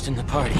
in the party.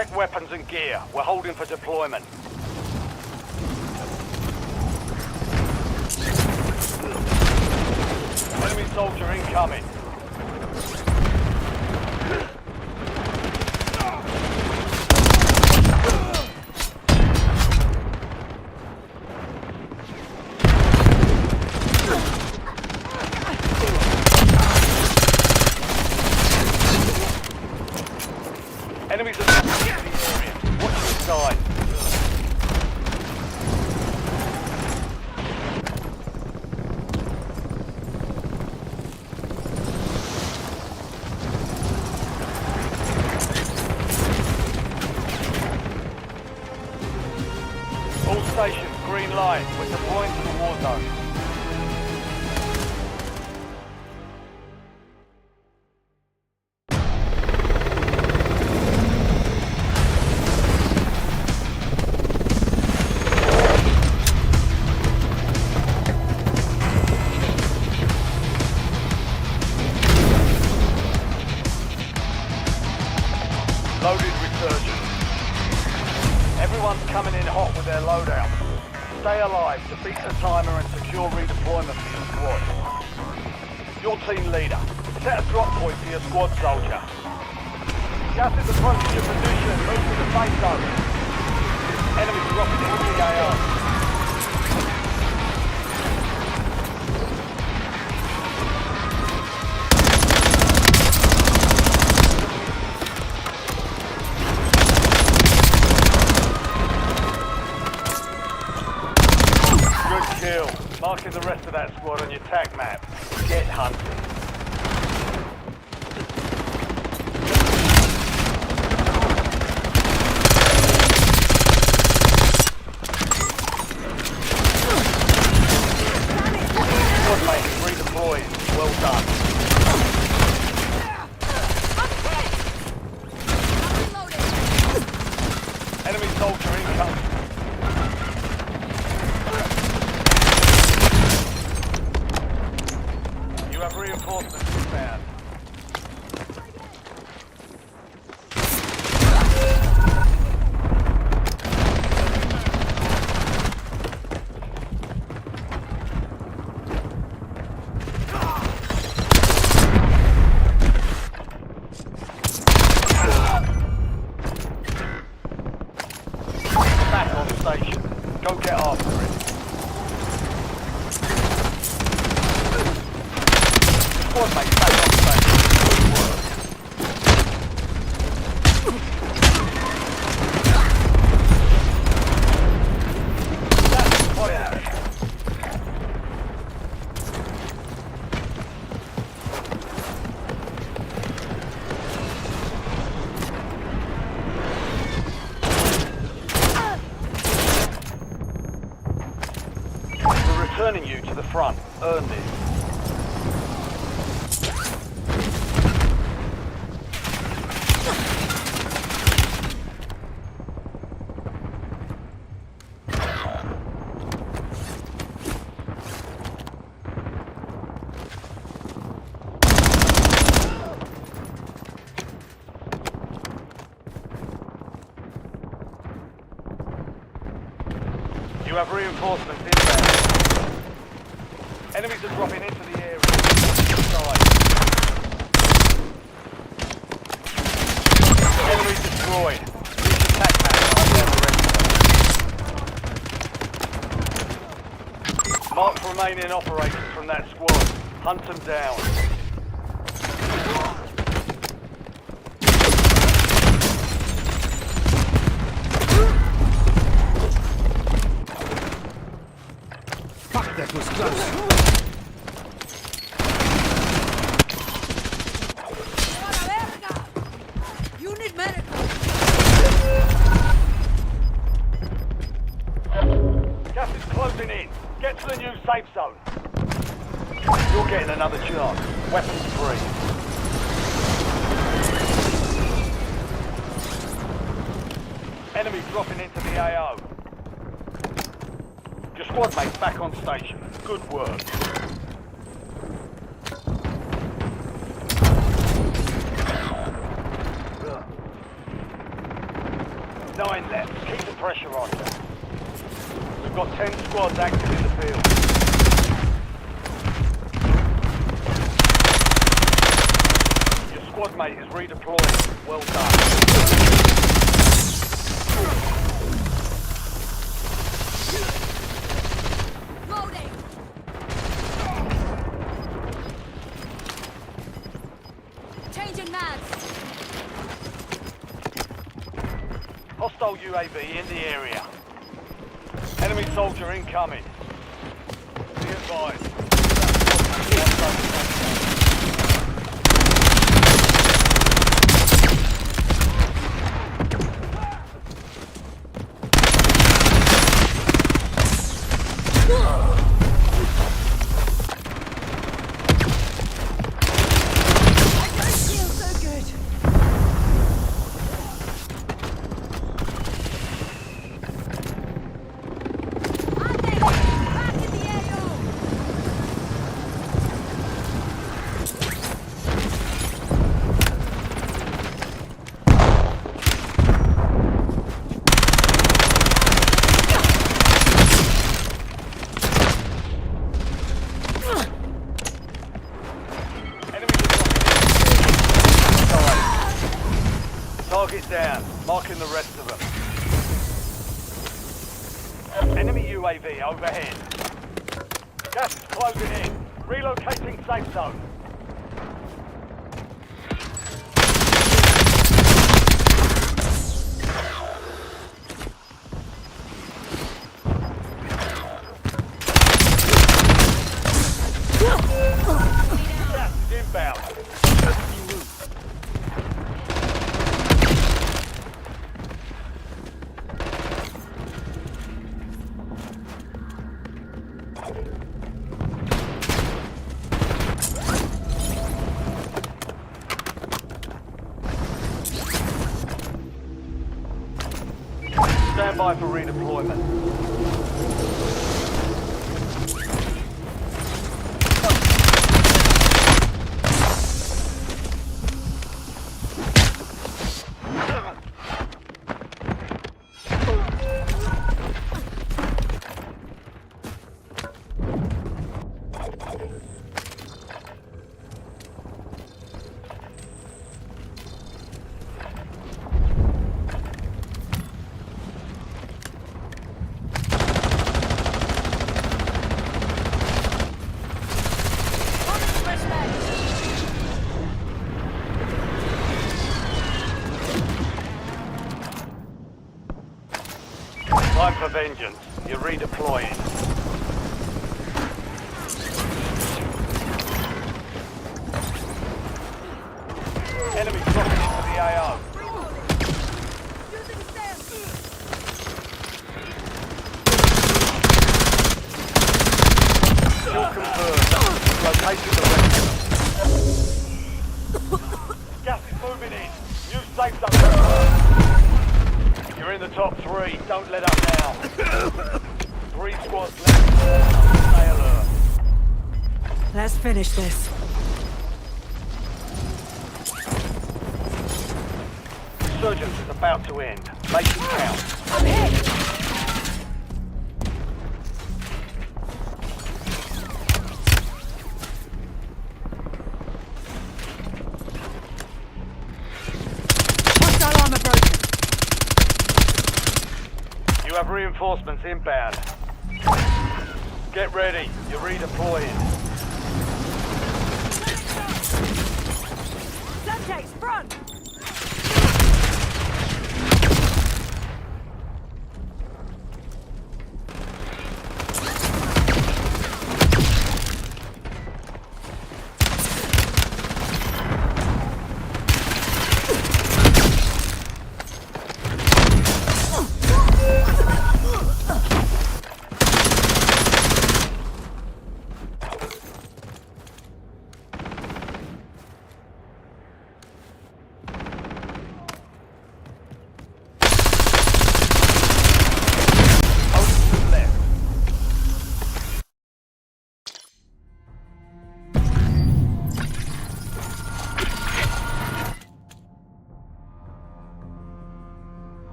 Check weapons and gear. We're holding for deployment. Enemy soldier incoming. Enemies are attacking the area. Watch your side. All stations, green light. We're deploying to the war zone. Loaded resurgence. Everyone's coming in hot with their loadout. Stay alive, defeat the timer and secure redeployment for your squad. Your team leader. Set a drop point for your squad soldier. Gas is approaching your position. Move to the safe zone. Enemy dropping into the AO. Kill. Marking the rest of that squad on your TAC map. Get hunting. Squad mates redeployed. Well done. Enemy soldier incoming. You have reinforcements inbound. Back on station. Go get after it. Squad mate, back on station. Good work. That's fire. We're returning you to the front. Earn this. You have reinforcements inbound. Enemies are dropping into the area. Side. Enemy destroyed. Use the TAC map to hunt down the rest. Mark remaining operators from that squad. Hunt them down. That was close. You need medical. Gas is closing in. Get to the new safe zone. You're getting another chance. Weapons free. Enemy dropping into the AO. Your squad mate's back on station. Good work. 9 left. Keep the pressure on. We've got 10 squads active in the field. Your squad mate is redeploying. Well done. Loading. Changing mags. Hostile UAV in the area. Enemy soldier incoming. Be advised. I don't feel so good. Ande! Back in the AO! Enemy target down. Marking the rest of them. Enemy UAV overhead. Gas is closing in. Relocating safe zone. Gas is inbound. Stand by for redeployment. Fresh mags. Time for vengeance. You're redeploying. Enemy dropping into the AO. Using stem. Kill confirmed. Located the rest of them. Gas is moving in. New safe zone. You're in the top 3. Don't let up now. 3 squads left. Stay alert. Let's finish this. Resurgence is about to end. Make it count. I'm hit! Hostile armor broken. You have reinforcements inbound. Get ready. You're redeploying. Semtex, front!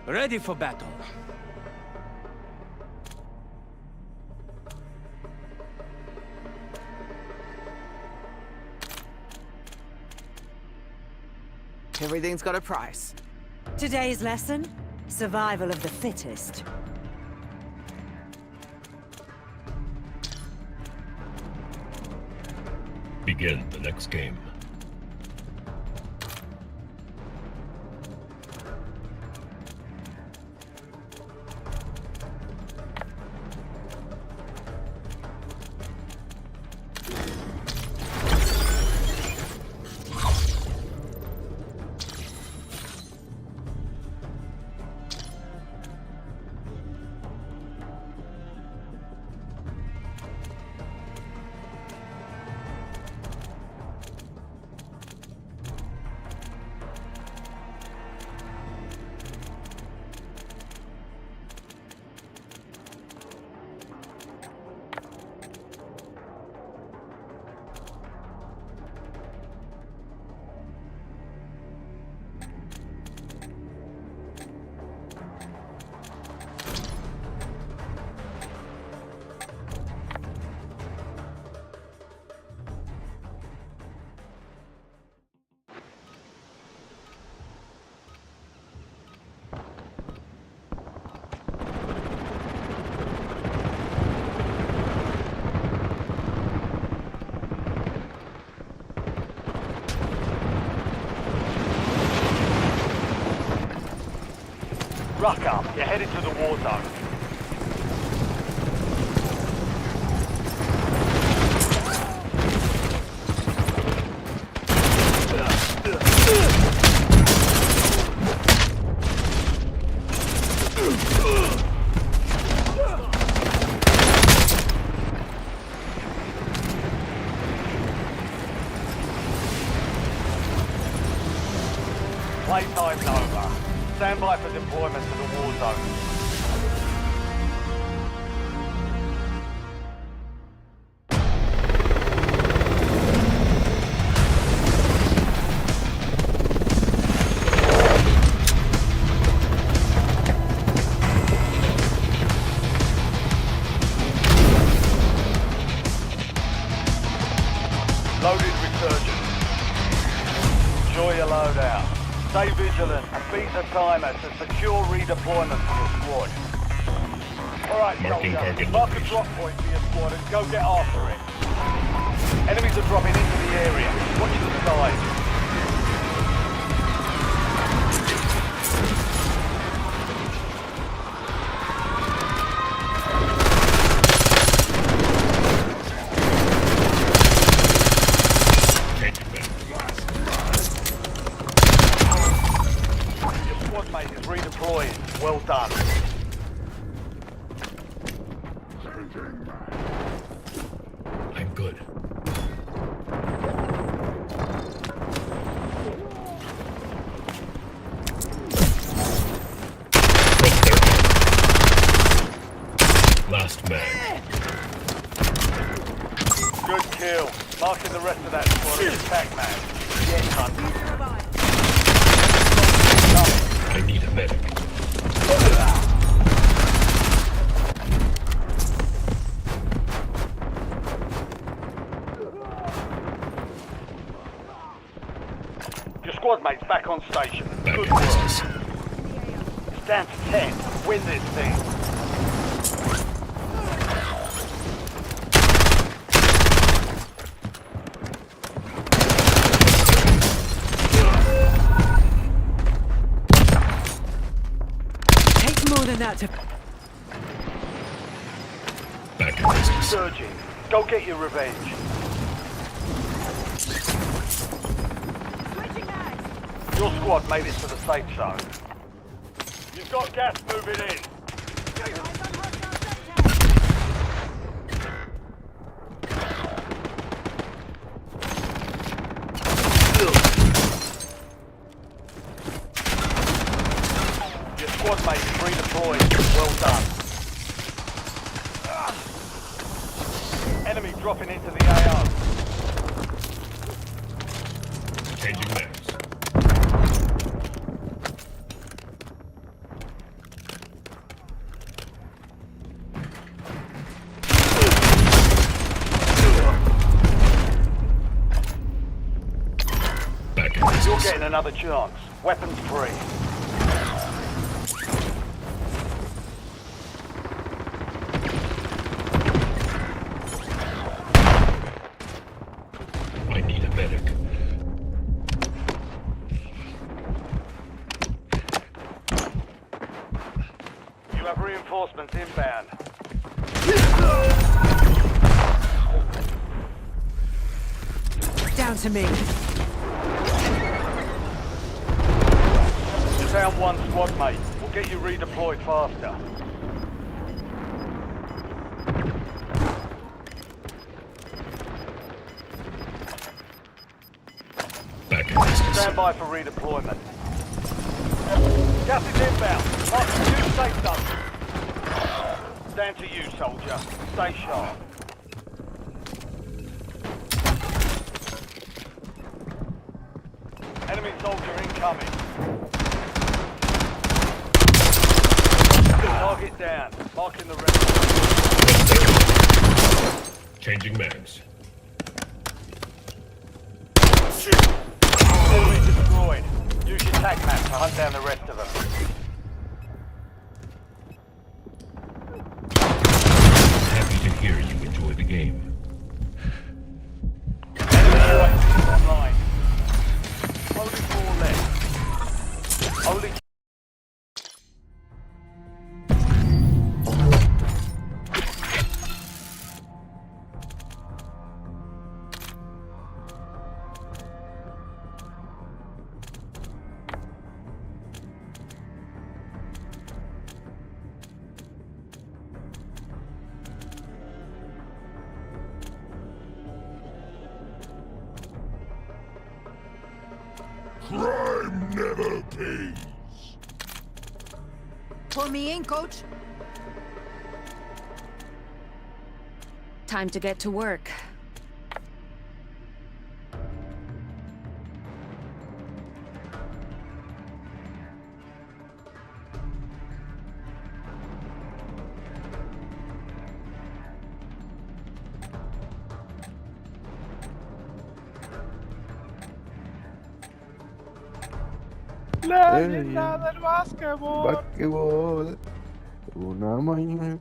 Ready for battle. Everything's got a price. Today's lesson? Survival of the fittest. Begin the next game. Ruck up, you're headed to the war zone. Playtime's over. Stand by for deployment to the war zone. Loaded resurgent. Enjoy your loadout. Stay vigilant and beat the timer to secure redeployment for your squad. Alright, Marking soldier. target Mark a location. drop point for your squad and go get after it. Enemies are dropping into the area. Watch the skies. Changing back. Your squad mate is redeploying. Well done. I'm good. Last man. Good kill. Marking the rest of that squad as attack man. Yes, hunt. I need a medic. Your squad mate's back on station. Back Good in work. business. It's down to 10. Win this thing. Takes more than that to... Back in business. Surging. Go get your revenge. Switching mags. Your squad made it to the safe zone. You've got gas moving in. Eyes on hostile sector. Your squad mate is redeployed. Well done. Enemy dropping into the AO. Changing mags. another chance. Weapons free. I need a medic. You have reinforcements inbound. Down to me. You found one squad mate. We'll get you redeployed faster. Back in business. Stand by for redeployment. Gas is inbound. Mark the new safe zone. Stand to you, soldier. Stay sharp. Enemy soldier incoming. Target down. Marking the rest. Changing mags. Enemy destroyed. Use your tag map to hunt down the rest of them. Happy to hear you enjoy the game. Enemy UAV online. Only 4 left. Only Crime never pays. Pull me in, coach. Time to get to work. Basquetbol. Una mañana.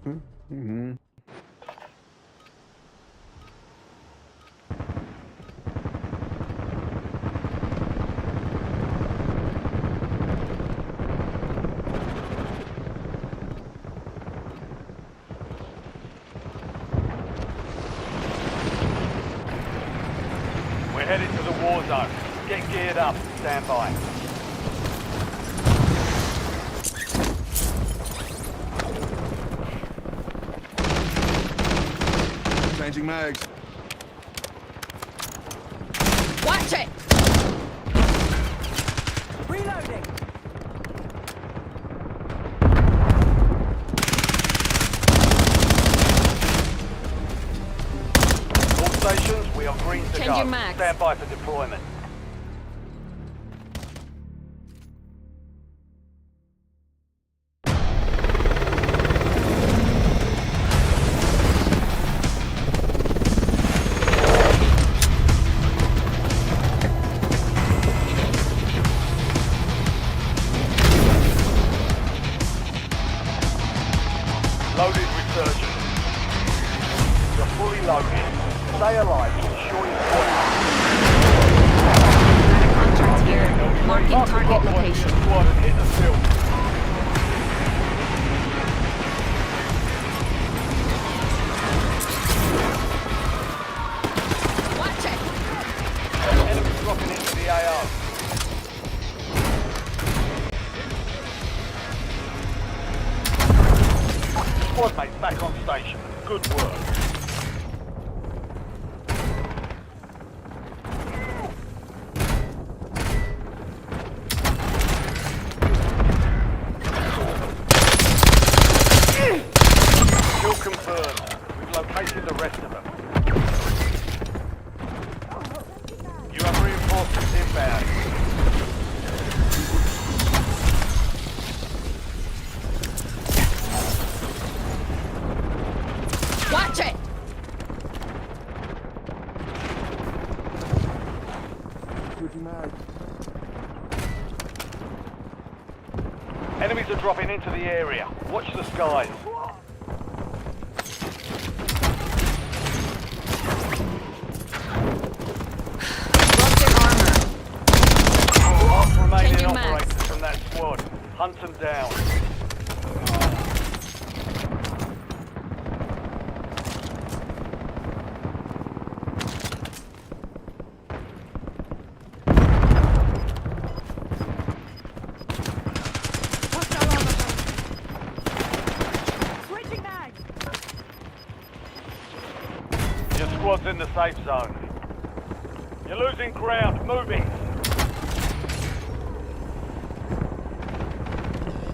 We're headed to the war zone. Get geared up. Stand by. Changing mags. Watch it! Reloading. All stations, we are green to Change go. your mags. Stand by for deployment. Loaded resurgent. You're fully loaded. Stay alive to ensure your point. Contract here. Marking Mark the target block point location. for your squad and hit the field. Watch it! Enemy dropping into the AR. Squad mates back on station. Good work. Kill confirmed. We've located the rest of them. You have reinforcements inbound. Watch it! Enemies are dropping into the area. Watch the skies. Drop their armor. Last remaining Changing mags. operators from that squad. Hunt them down. Switching mags. Your squad's in the safe zone. You're losing ground. Moving.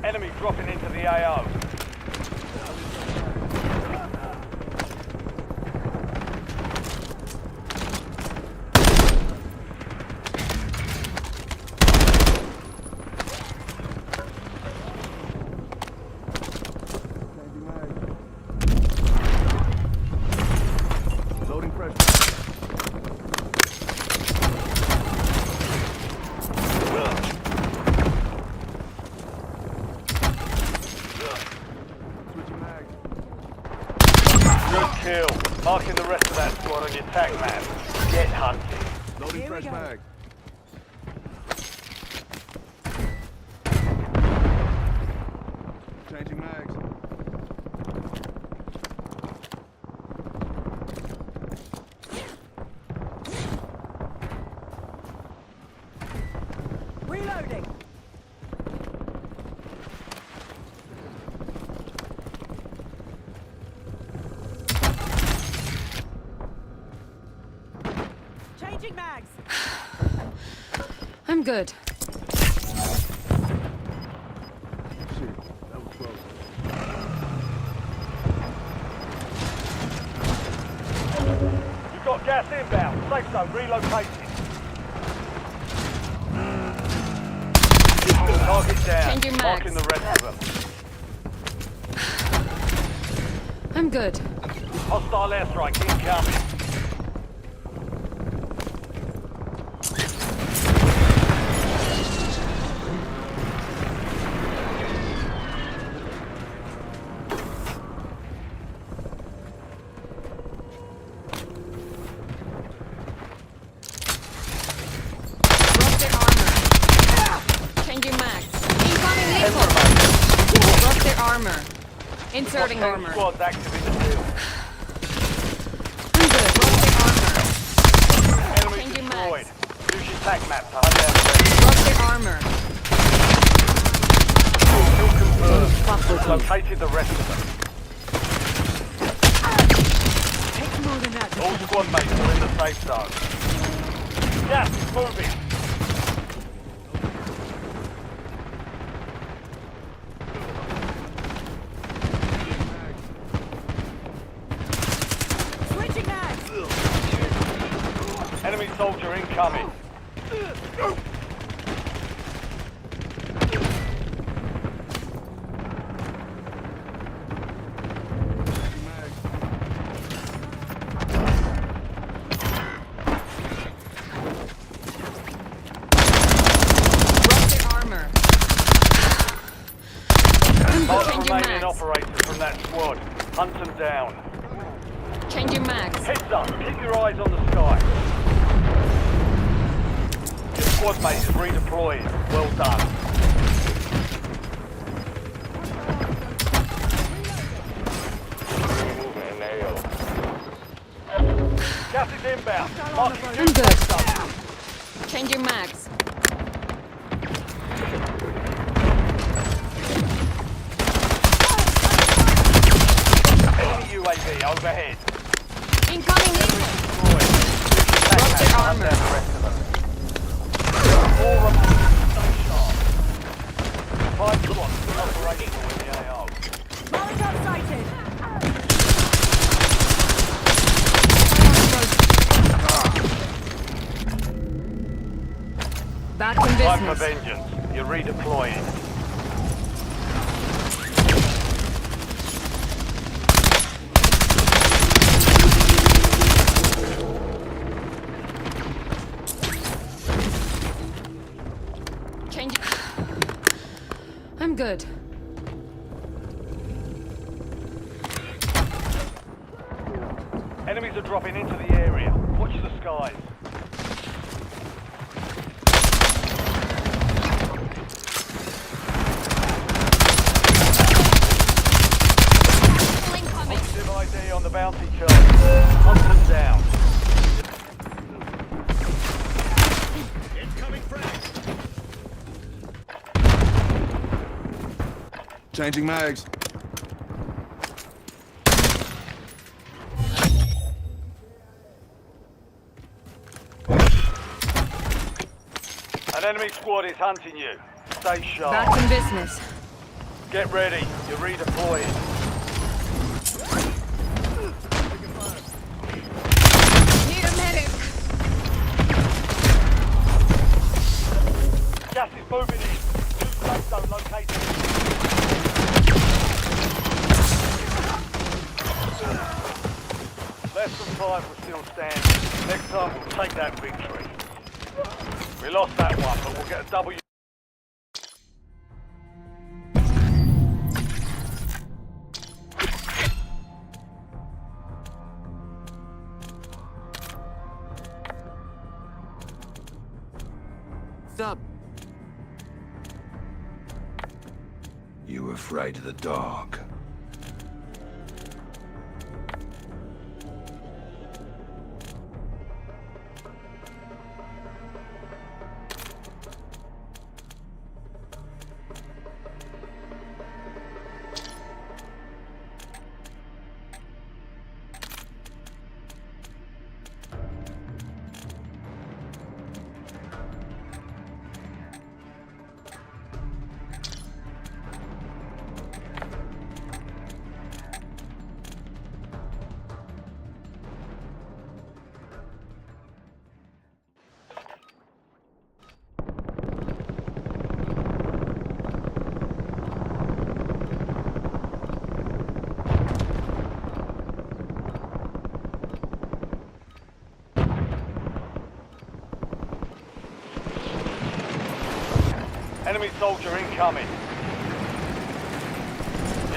Enemy dropping into the AO. Changing mags. Loading pressure. Switching mags. Good kill. Marking the rest of that squad on your tac map. Get hunting. Loading Here we fresh go. mag. Changing mags. Reloading. Changing mags. I'm good. Shit, that was close. You've got gas inbound. Safe zone relocating. Target down. Changing mags. Marking the rest of them. I'm good. Hostile airstrike incoming. Drop their armor. Changing mags. Incoming vehicle. Drop their armor. Inserting Got 10 armor. squads active in the field. I'm good. Drop their armor. Enemy Changing destroyed. mags. Use your tac map to hunt down the rest. Drop their armor. Kill confirmed. Located the rest of them. Takes more than that. All squad mates are in the safe zone. Gas is moving. Switching mags. Enemy soldier incoming. Changing mags. Drop their armor. I'm good. Last Changing remaining mags. operators from that squad. Hunt them down. Changing mags. Heads up. Keep your eyes on the sky. Your squad mate is redeploying. Well done. Gas is inbound. Marking I'm new good. safe zone. Changing mags. Enemy UAV overhead. Incoming vehicle. Destroyed. Drop their Hunt armor. down the rest of them. All remaining. Stay sharp. 5 squads still operational in the AO. Molotov sighted. Back in Time for business. vengeance. You're redeploying. I'm good. Enemies are dropping into the area. Watch the skies. Incoming. Positive ID on the bounty chart. Hunt them down. Changing mags. An enemy squad is hunting you. Stay sharp. Back in business. Get ready. You're redeploying. Need a medic. Gas is moving in. New safe zone located. Less than 5 were still standing. Next time we'll take that victory. We lost that one, but we'll get a W. Stop. You were afraid of the dark. Enemy soldier incoming.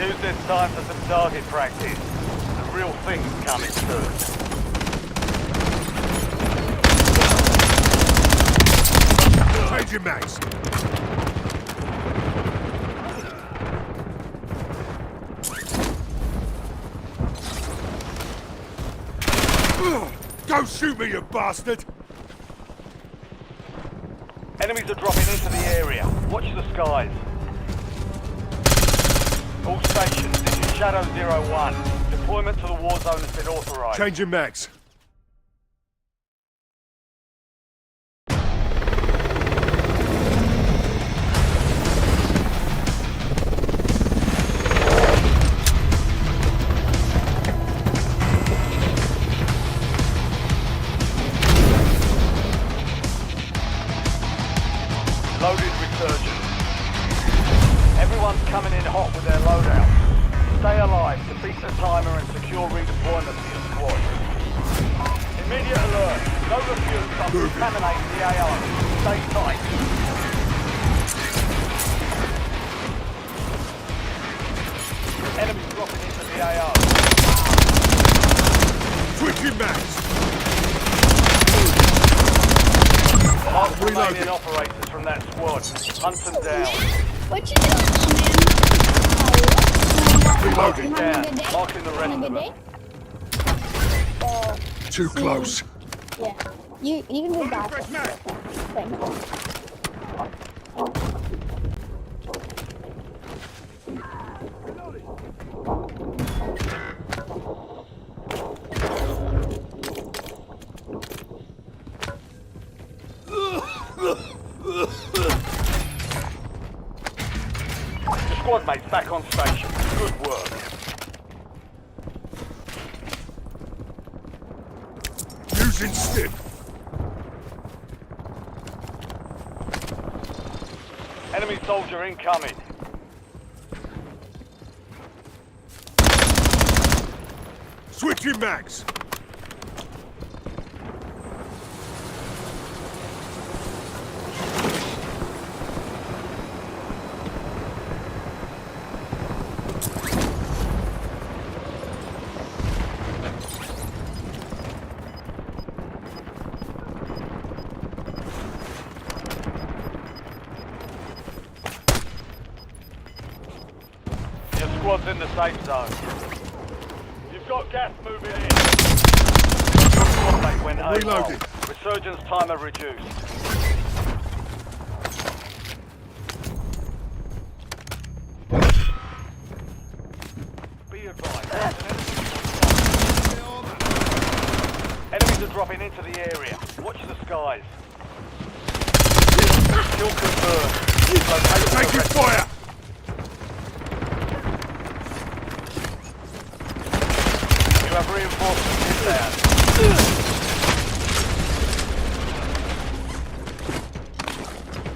Use this time for some target practice. The real thing's coming soon. Changing mags. Go shoot me, you bastard! Enemies are dropping into the area. Watch the skies. All stations, this is Shadow 01. Deployment to the war zone has been authorized. Changing mags. Loaded resurgence. Everyone's coming in hot with their loadout. Stay alive, defeat the timer and secure redeployment for your squad. Immediate alert. No refuse on contaminating the AO. Stay tight. Enemy dropping into the AO. Switching mags. Mark the remaining operators from that squad. Hunt them down. What you doing, man? Reloading Having a down. good day? Marking the rest Having of a them. good day? Too close. Yeah. You can move back. Thank you. Your squad mates back on station. Good work. Using stick. Enemy soldier incoming. Switching mags. squad's in the safe zone. You've got gas moving in. Your squad mate went Reloading. AWOL. Resurgence timer reduced. Be advised. Enemies are dropping into the area. Watch the skies. Kill confirmed. Locate the Taking rest. fire! You have reinforcements inbound.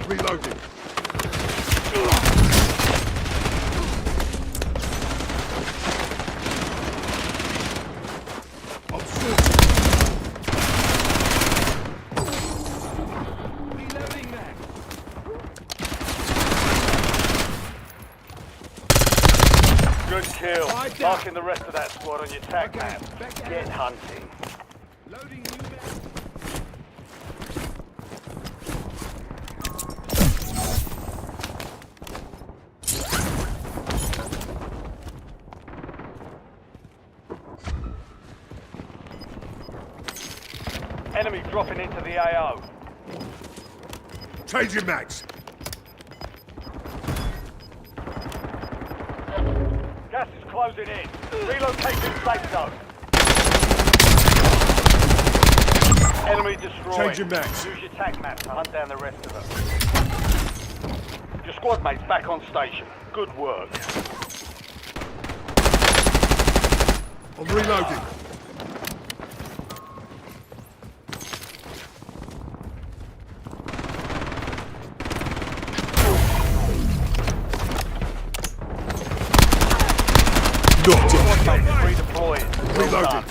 Reloading. I'm still. Good kill. Marking the rest of that squad on your tag map. Get hunting. Enemy dropping into the AO. Changing mags. Gas is closing in. Relocating safe zone. Enemy destroyed. Changing mags. Use your tag map to hunt down the rest of them. Your squad mate's back on station. Good work. I'm reloading. Knocked Squad it. mate is redeploying. Well Reloading. done.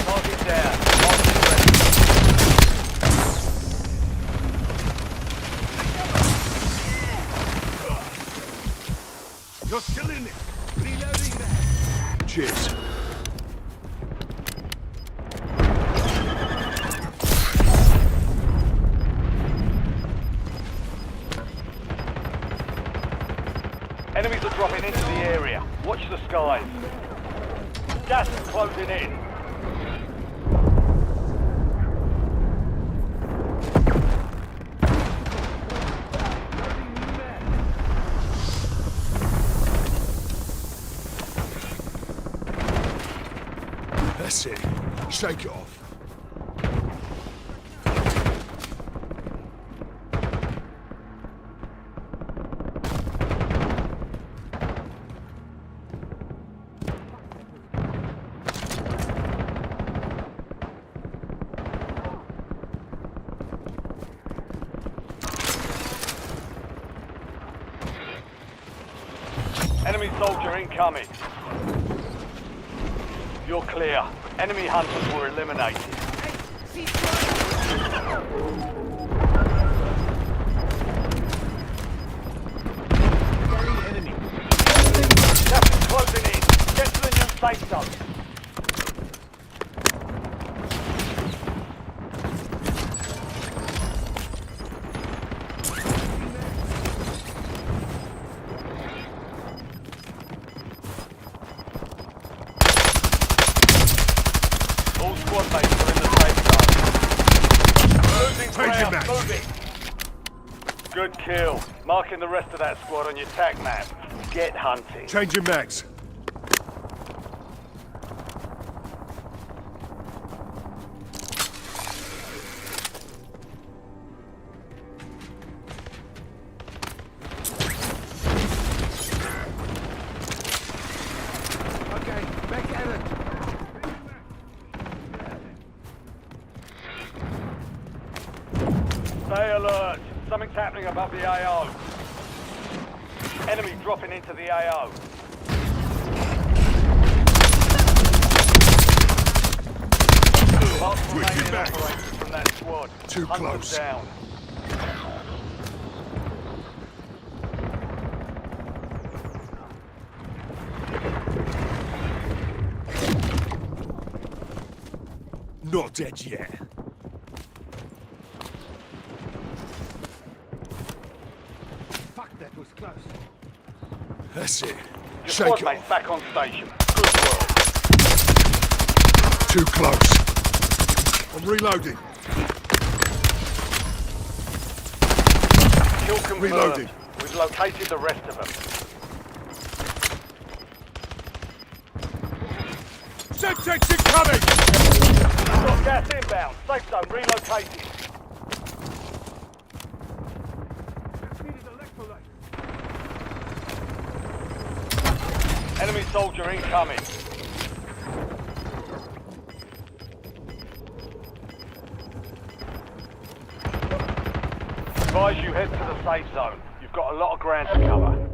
Target down. Mark the rest. You're still in it. Reloading that. Cheers. Enemies are dropping into the area. Watch the skies. Gas is closing in. That's it. Shake it off. Enemy soldier incoming. You're clear. Enemy hunters were eliminated. Gas is closing in. Get to the new safe zone. All squad mates are in the safe zone. Losing Changing ground, mags. moving. Good kill. Marking the rest of that squad on your tag map. Get hunting. Changing mags. Okay, back at it. Stay alert. Something's happening above the AO. Enemy dropping into the AO. Last remaining back. operators from that squad. Too Hunt them close. down. Not dead yet. Fuck, that was close. That's it. Your Shake squad it mate's off. back on station. Good work. Too close. I'm reloading. Kill confirmed. Reloading. We've located the rest of them. Semtex incoming! Got gas inbound. Safe zone relocated. Enemy soldier incoming. Advise you head to the safe zone. You've got a lot of ground to cover.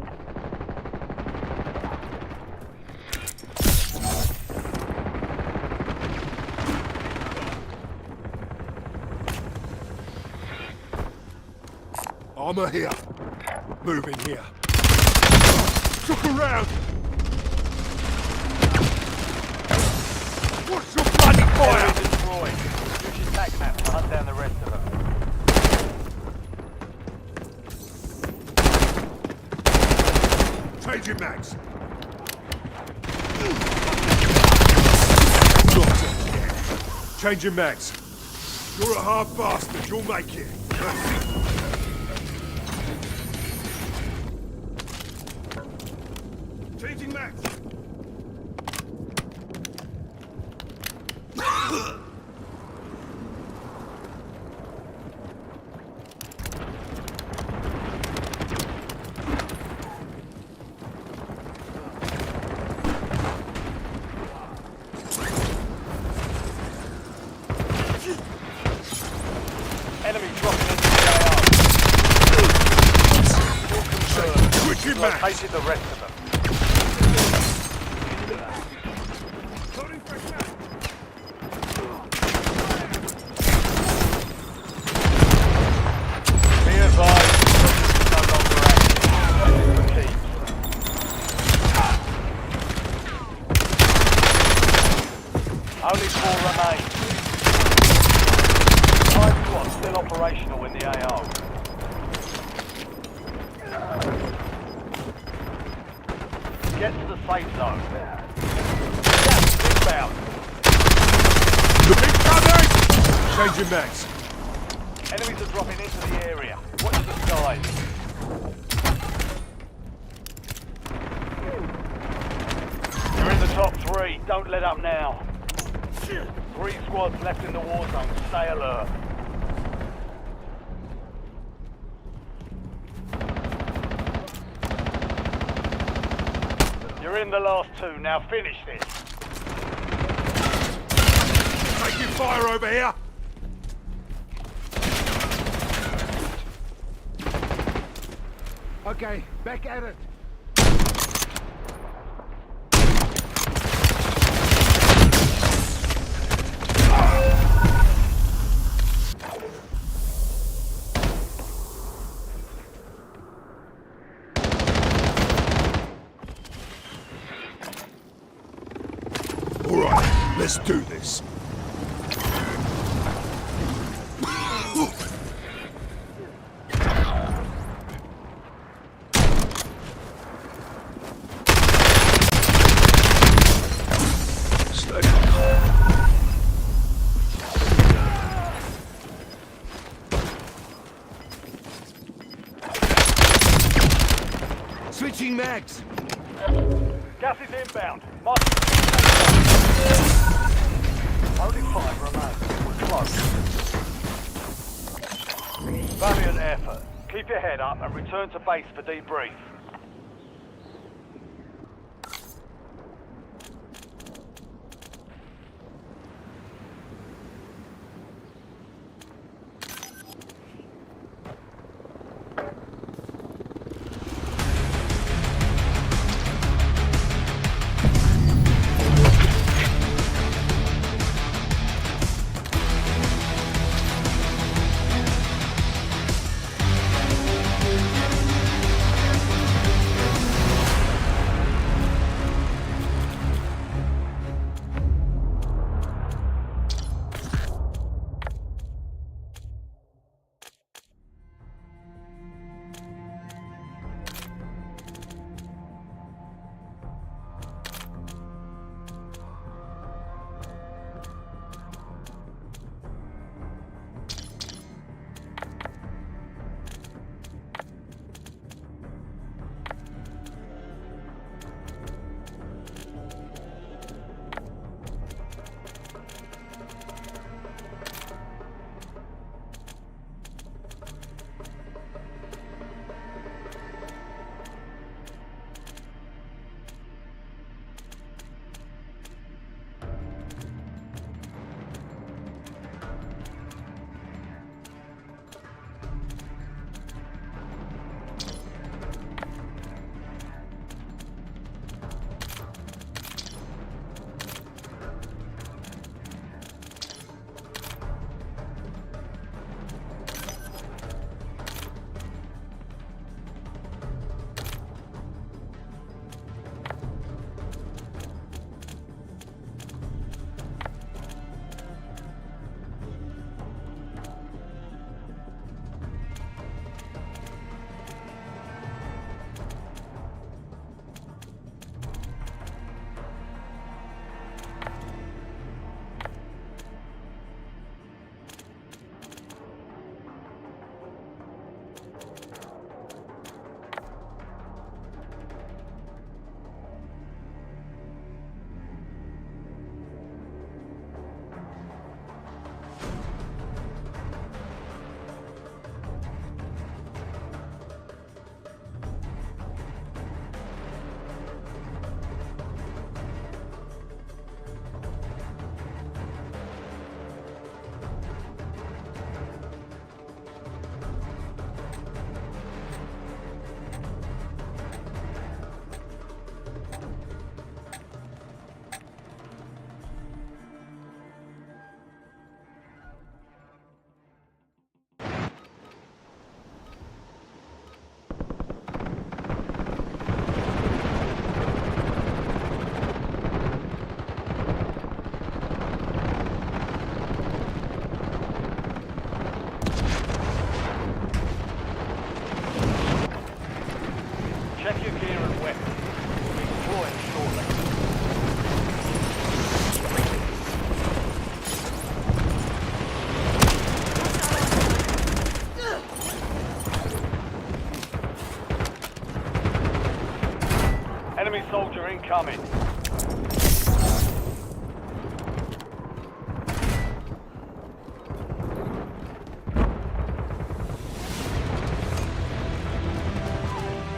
Armor here. Moving here. Look around! What's your bloody fire? Enemy destroyed. Use your tac map to hunt down the rest of them. Changing mags. Got it. Changing mags. You're a hard bastard. You'll make it. Changing mags. Enemy dropping into the AR. Kill confirmed. Switching mags. Located the rest of them. Be advised, the no longer active. For keeps. Only 4 remain. 5 squads still operational in the AO. Get to the safe zone. Gas inbound. Incoming! Changing mags. Enemies are dropping into the area. Watch the skies. You're in the top 3. Don't let up now. 3 squads left in the war zone. Stay alert. You're in the last 2. Now finish this. Taking fire over here. Okay, back at it. All right, let's do this. Switching mags. Gas is inbound. Only 5 remain. We're close. Valiant effort. Keep your head up and return to base for debrief. gear and weapons. We'll be deploying shortly. Enemy soldier incoming.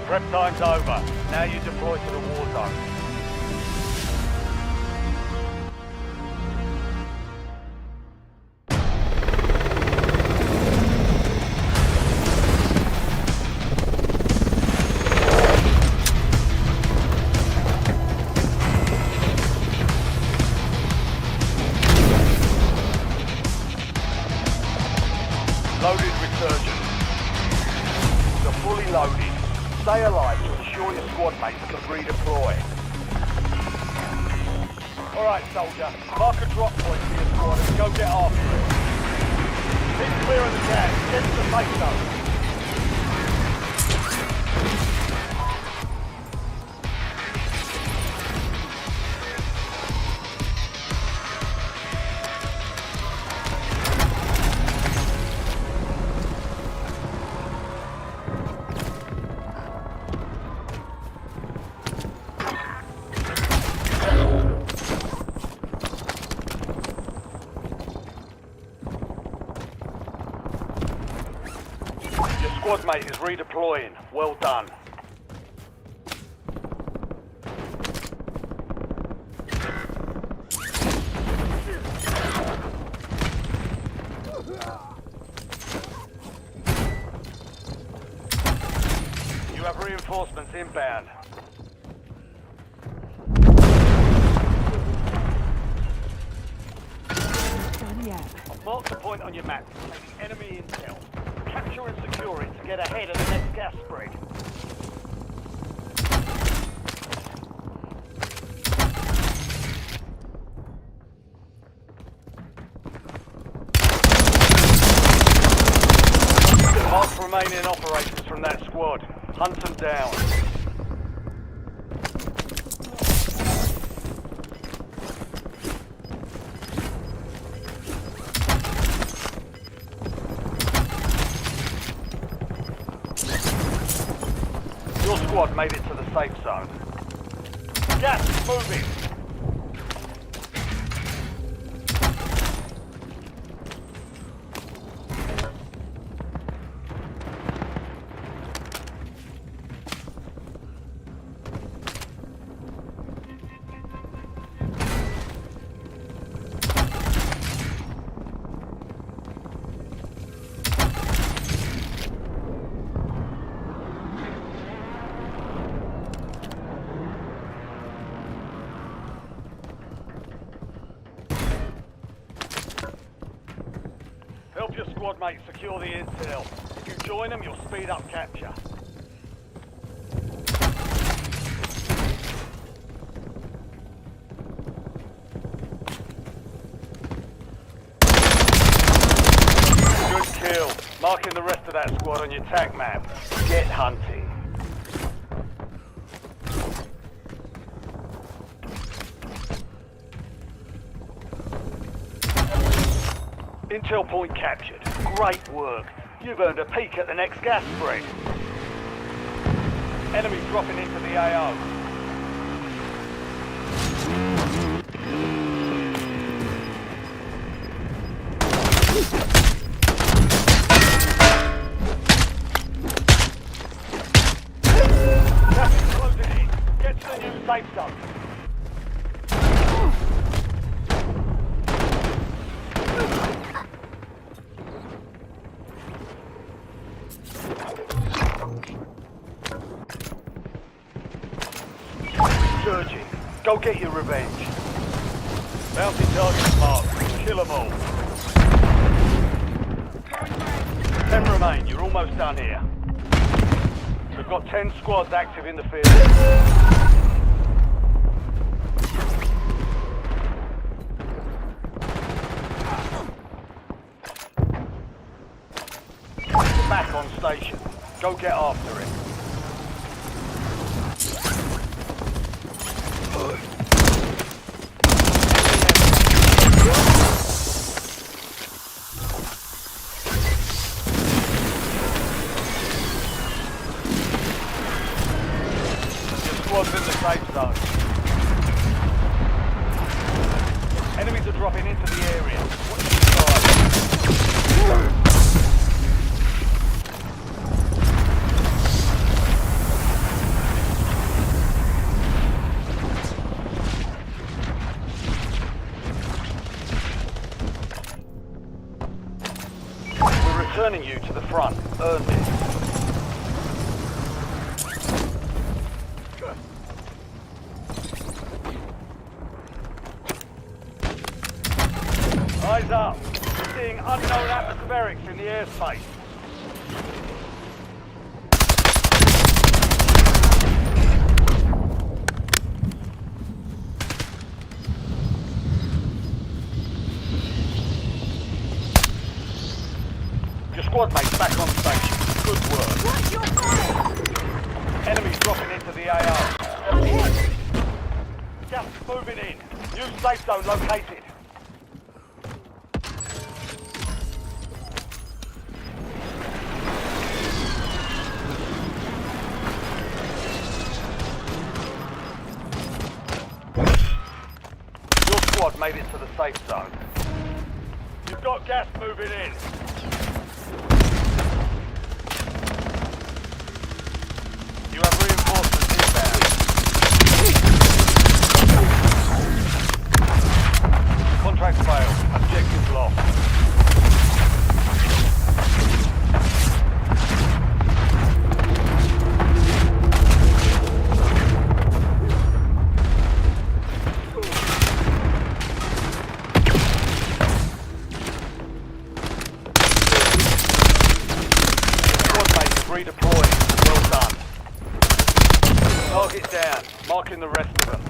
Prep time's over. Now you deploy to the war zone. Loaded resurgent. You're fully loaded. Stay alive to ensure your squad mates can redeploy. Alright, soldier. Mark a drop point for your squad and go get after it. Keep clear of the gas. Get to the safe zone. Your squad mate is redeploying. Well done. You have reinforcements inbound. Mark the point on your map containing enemy intel. Capture and secure it to get ahead of the next gas spread. Mark remaining operations from that squad. Hunt them down. Your squad made it to the safe zone. Gas is moving. Help your squad mates secure the intel. If you join them, you'll speed up capture. Good kill. Marking the rest of that squad on your TAC map. Get hunting. Intel point captured. Great work. You've earned a peek at the next gas spread. Enemy dropping into the AO. Gas is closing in. Get to the new safe zone. Surging. Go get your revenge. Bounty targets marked. Kill them all. 10 remain. You're almost done here. We've got 10 squads active in the field. Back on station. Go get after it. squad's in the safe zone. Enemies are dropping into the area. Watch the side. We're returning you to the front. Earn this. Eyes up. We're seeing unknown atmospherics in the airspace. Your squad mate's back on station. Good work. Watch your fire! Enemies dropping into the AO. Just moving in. New safe zone located. Your squad made it to the safe zone. You've got gas moving in. You have reinforcements inbound. Contract failed. Objective lost. Squad mates redeployed. Well done. Target down. Marking the rest of them.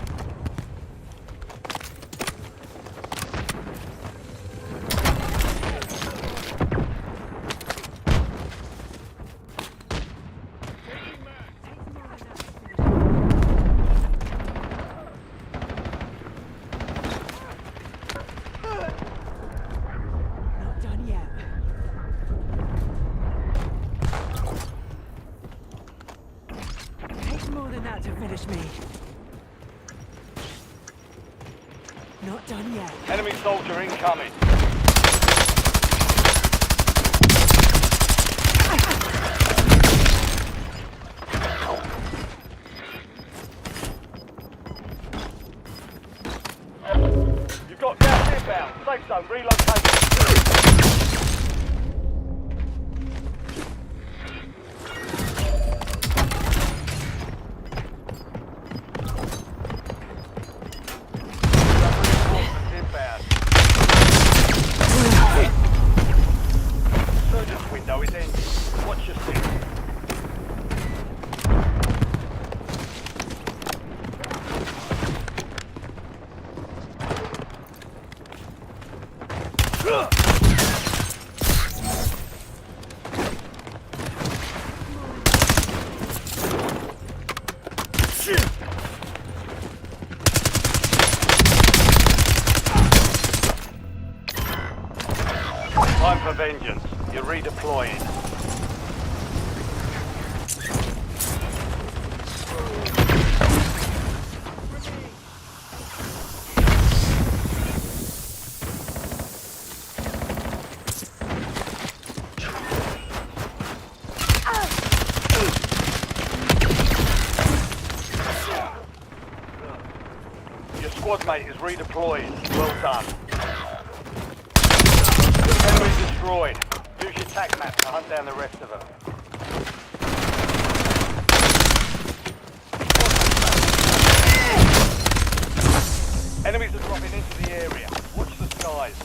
Not done yet. Takes more than that to finish me. Not done yet. Enemy soldier incoming. You've got gas inbound. Safe zone relocated. Reinforcements inbound. Surgeon's window is ending. Watch your six. Time for vengeance. You're redeploying. Your squad mate is redeployed. Well done. Enemy destroyed. Use your tac map to hunt down the rest of them. Enemies are dropping into the area. Watch the skies.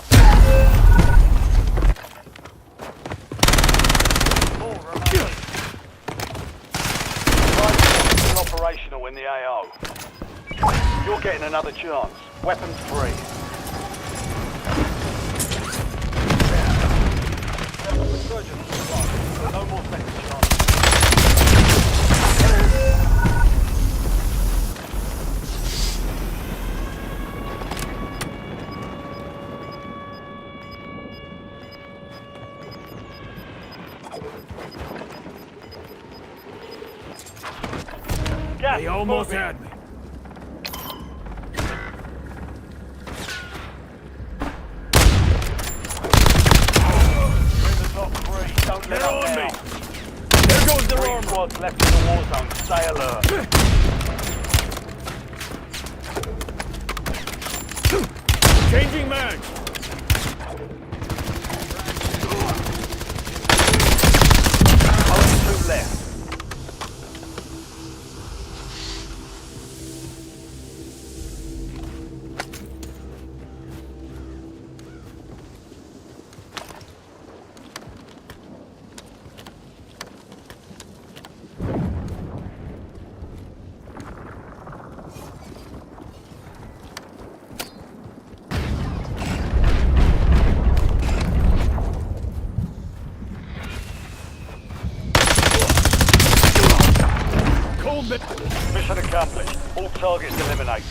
All remaining. Rifle still operational in the AO. You're getting another chance. Weapons free. Surgeons survive. No more second chances. Gas They is almost moving. had me. You're in the top 3. Don't let They're up on now. me. There goes their 3 armor. squads left in the war zone. Stay alert. Changing mags. Only 2 left. Cold men. Mission accomplished. All targets eliminated.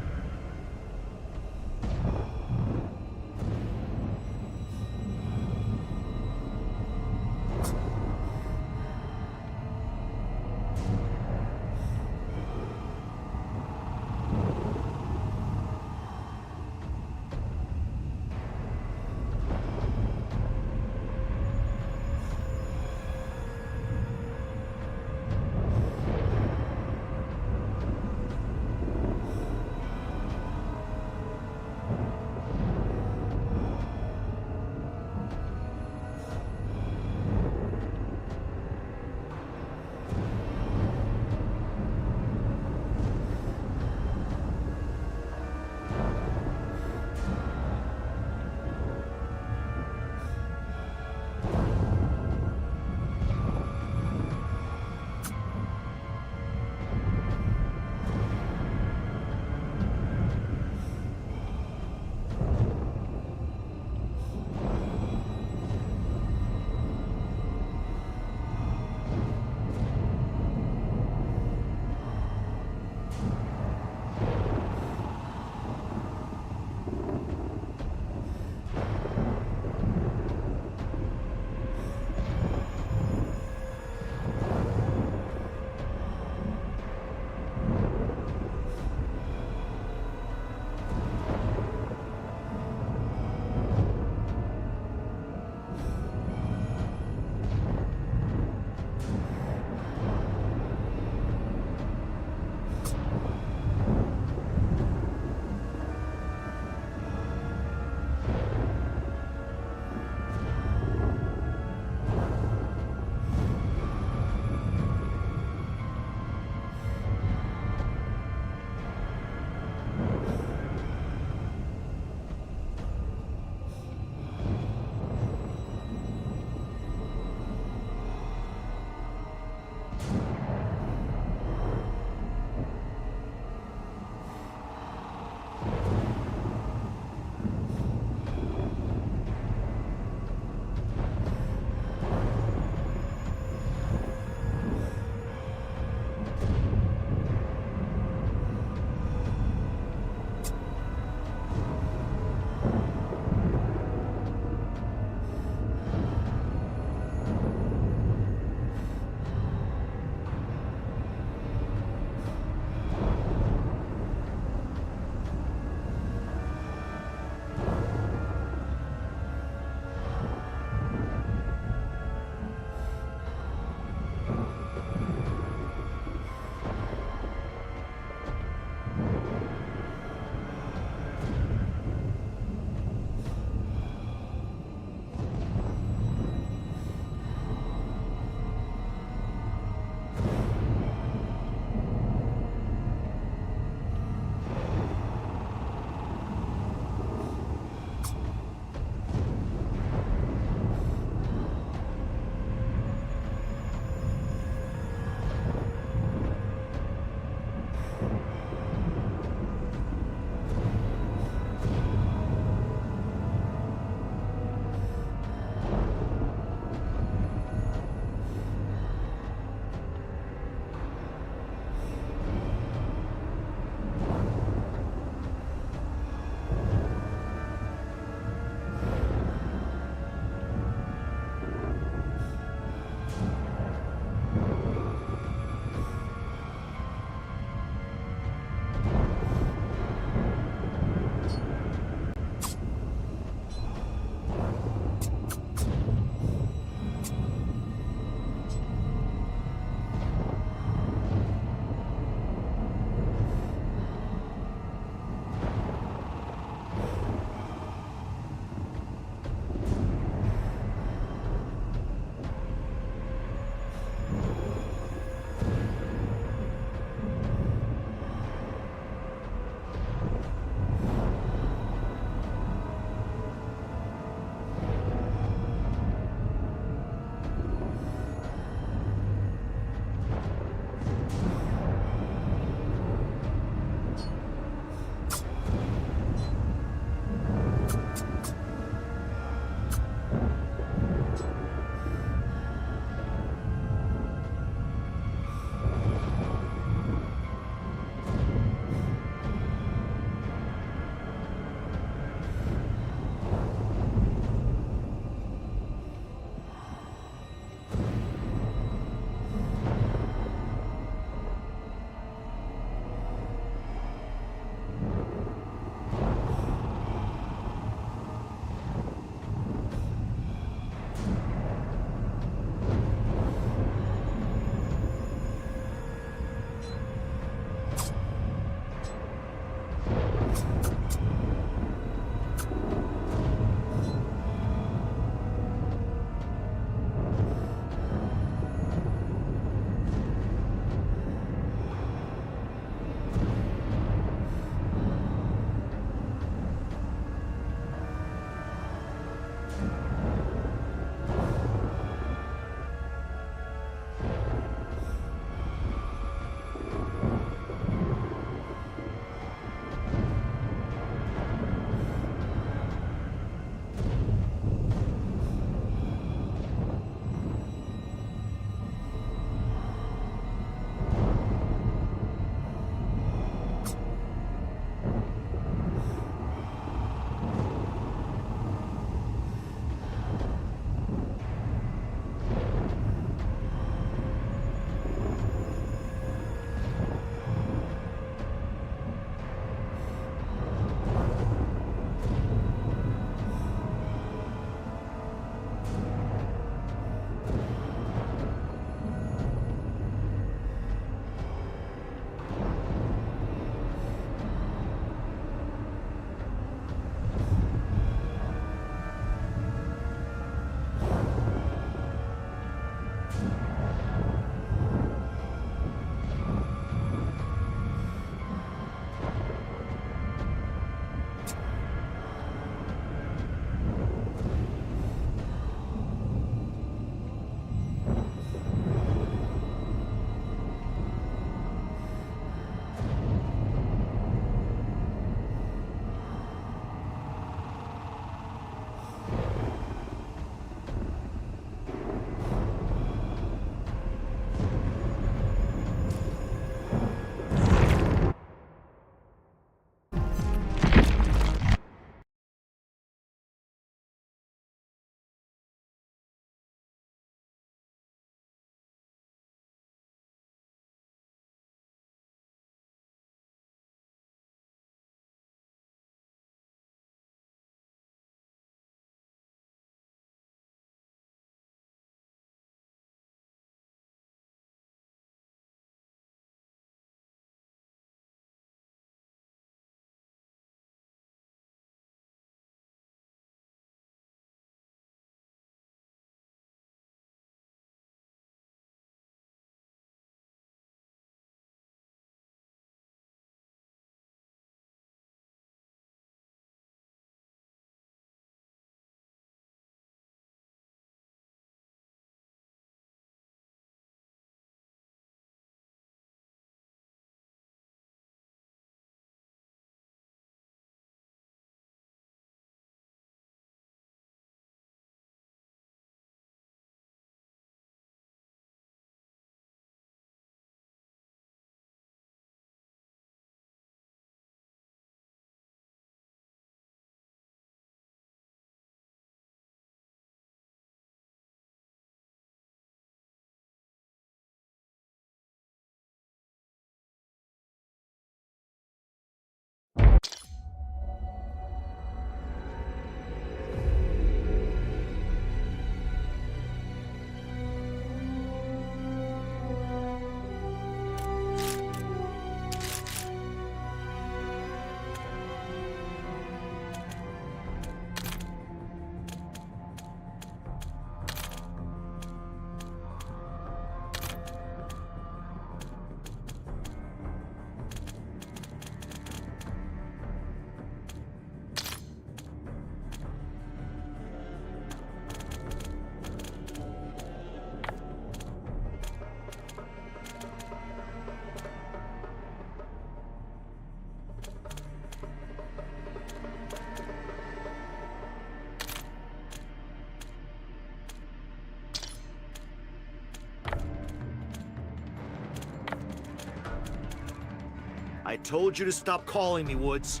I told you to stop calling me, Woods.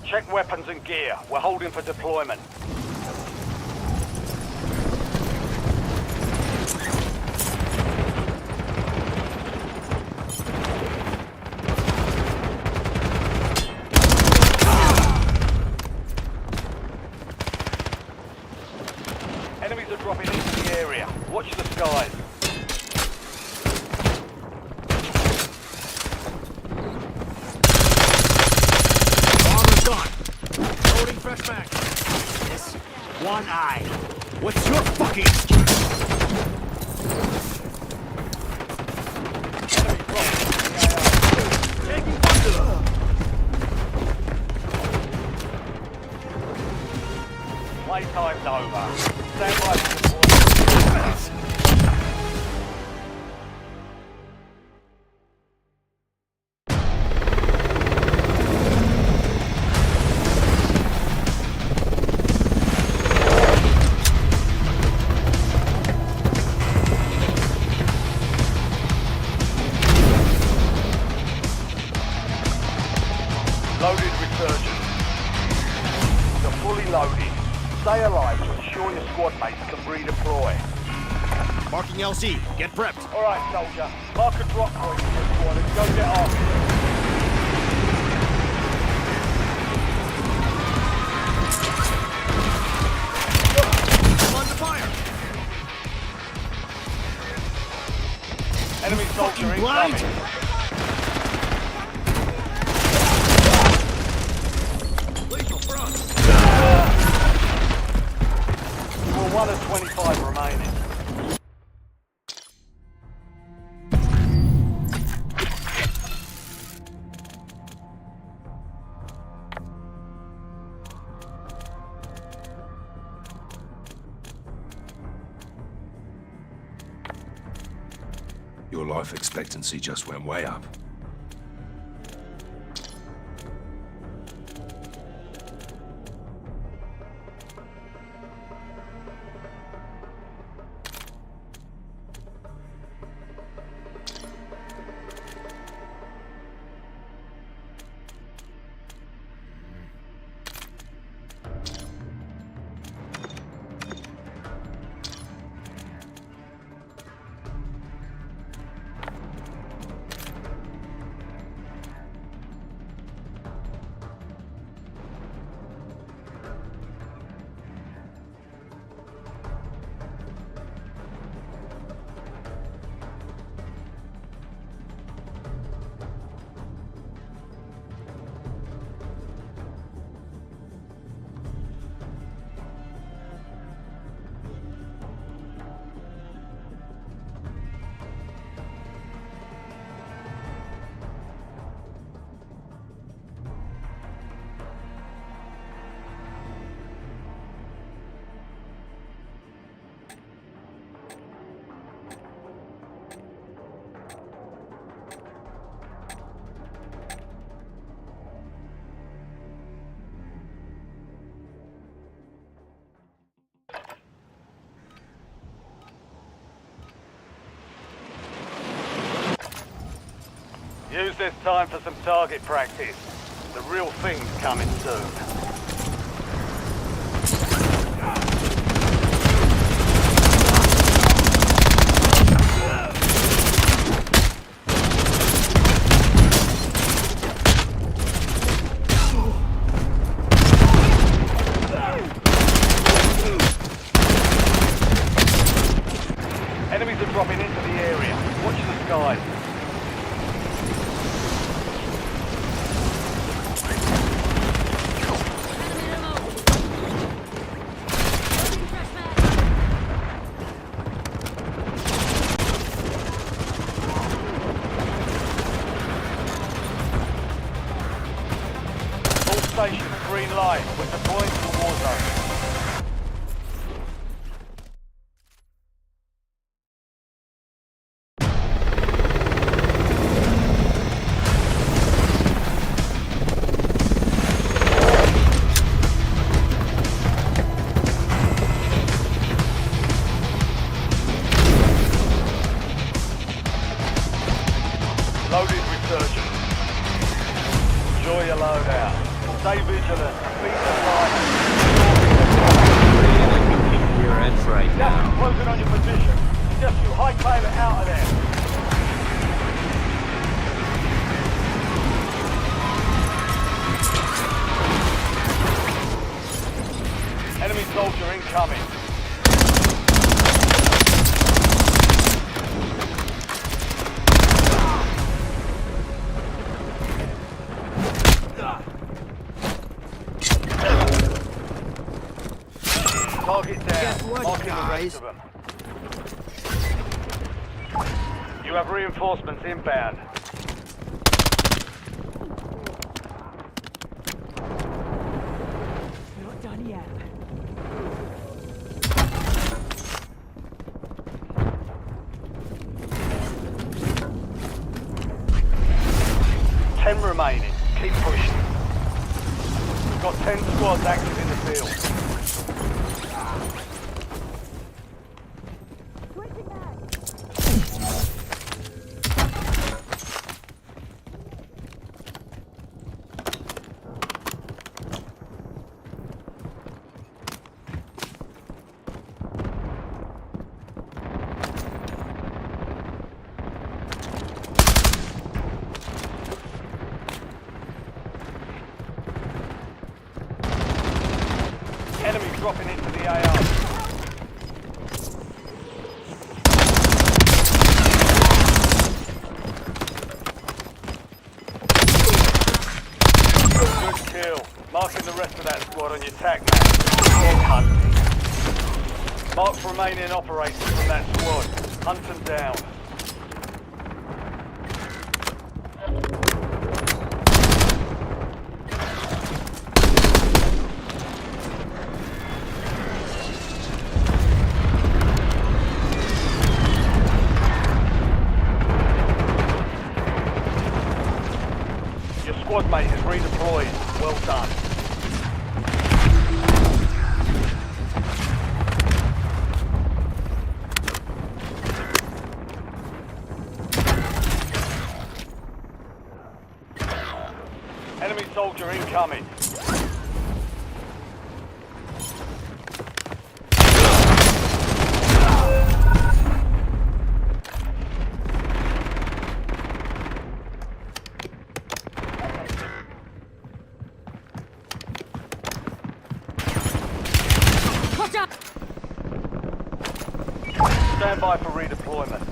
Check weapons and gear. We're holding for deployment. Enemies are dropping into the area. Watch the skies. Armor's gone. Loading fresh mag. This one eye. What's your fucking excuse? Enemy dropping. Taking fire. Playtime's over. Stand by for deployment. Loaded resurgence. You're fully loaded. Stay alive to ensure your squad mates can redeploy. Marking LZ. Get prepped. Alright, soldier. Mark a drop point for your squad and go get after it. I'm under fire. Enemy soldier fucking blind? incoming. Lethal front. We're 1 of 25 remaining. Your life expectancy just went way up. Use this time for some target practice. The real thing's coming soon. Enemies are dropping into the area. Watch the skies. All stations, green light. We're deploying to the war zone. Loaded resurgence. Enjoy your loadout. Stay vigilant. Beat the fight. Your edge right Gas is now. closing on your position. Suggest you hightail it out of there. Enemy soldier incoming. Target down. Marking the rest of them. You have reinforcements inbound. Not done yet. Ten remaining. Keep pushing. We've got 10 squads active in the field. Enemy dropping into the AR. Good kill. Marking the rest of that squad on your tac map. Headhunt. Mark remaining operators from that squad. Hunt them down. Your squad mate is redeployed. Well done. Enemy soldier incoming. Watch out! Stand by for redeployment.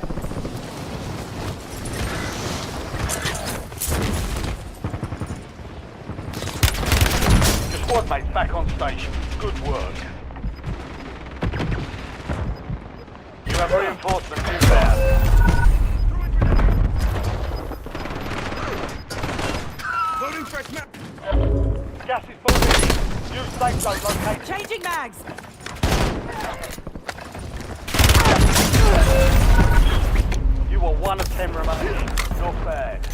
Your squad mate's back on station. Good work. You have reinforcements inbound. Loading fresh map. Gas is moving. Use safe zone located. Changing mags! You are 1 of 10 remaining. Not bad.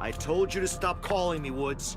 I told you to stop calling me, Woods.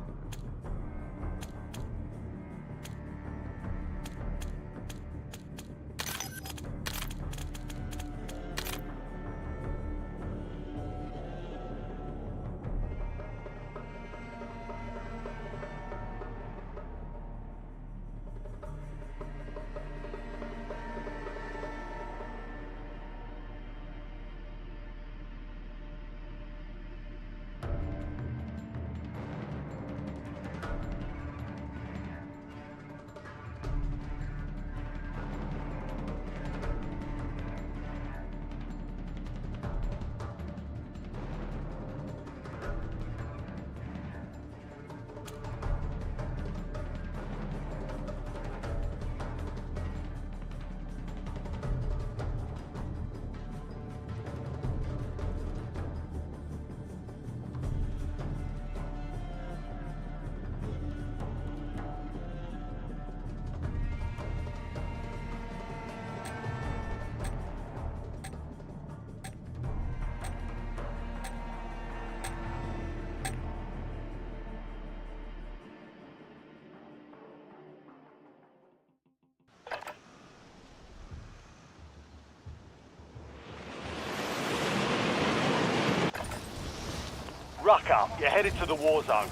Ruck up. You're headed to the war zone.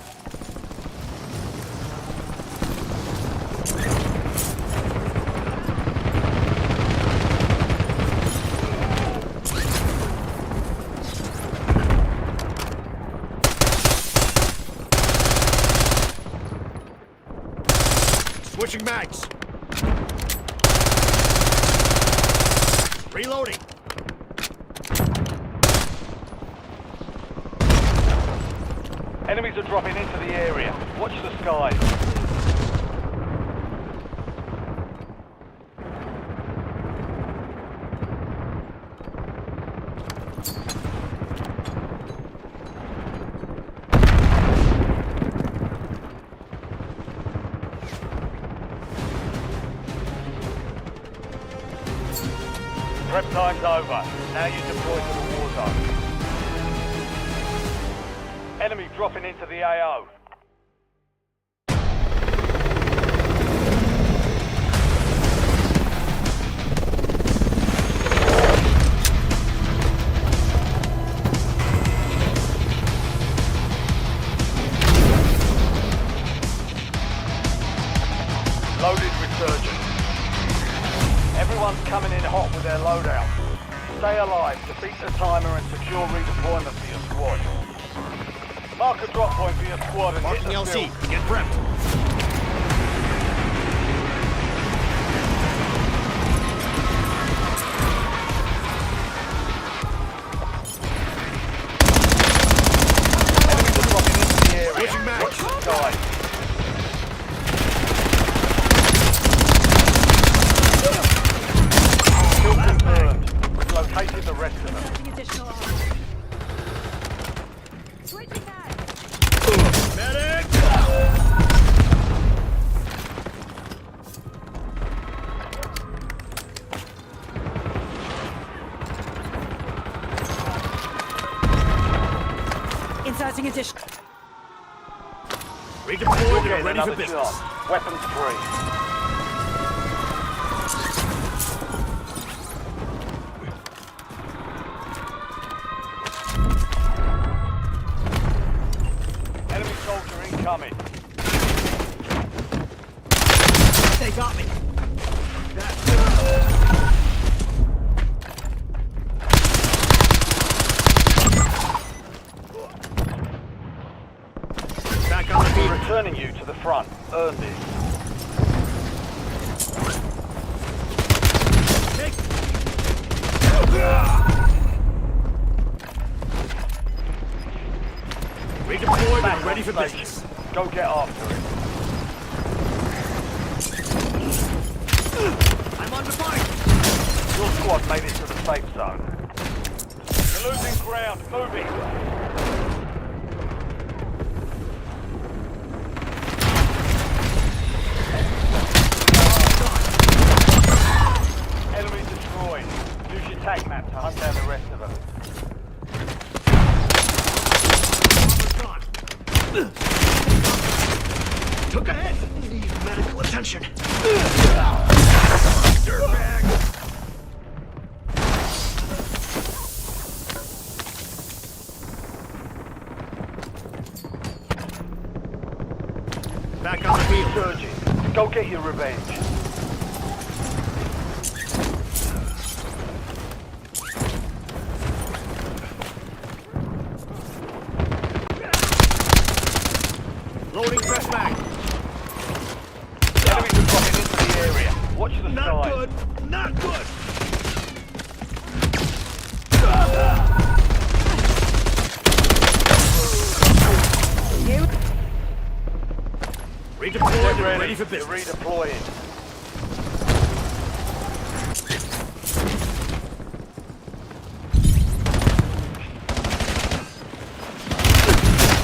Switching mags. Reloading. Enemies are dropping into the area. Watch the skies. Prep time's over. Now you deploy to the war zone. Enemy dropping into the AO. Loaded resurgent. Everyone's coming in hot with their loadout. Stay alive, defeat the timer and secure redeployment for your squad. Mark a drop point for your squad and Marking hit the LC. field. Get prepped. Enemies are dropping into the area. Switching mags. Watch the skies. Kill confirmed. We've located the rest of them. Inserting additional armor. Switching back. Medic! Inserting additional. Redeployed You're and getting ready for another business. chance. Weapons free. Enemy soldier incoming. They got me. Back on the We're beat. returning you to the front. Earn this. Redeployed Back and ready on for station. business. Go get after it. I'm on the fight. Your squad made it to the safe zone. You're losing ground. Moving. Enemy destroyed. Use your tag map to hunt down the rest of them. Gone. Took a hit. Need medical attention. Dirtbag. Back on the field. Surging. Go get your revenge. Loading fresh mag. Enemies are dropping into the area. Watch the Not skies. good. Not good. Redeployed Get and ready for You're business. redeploying.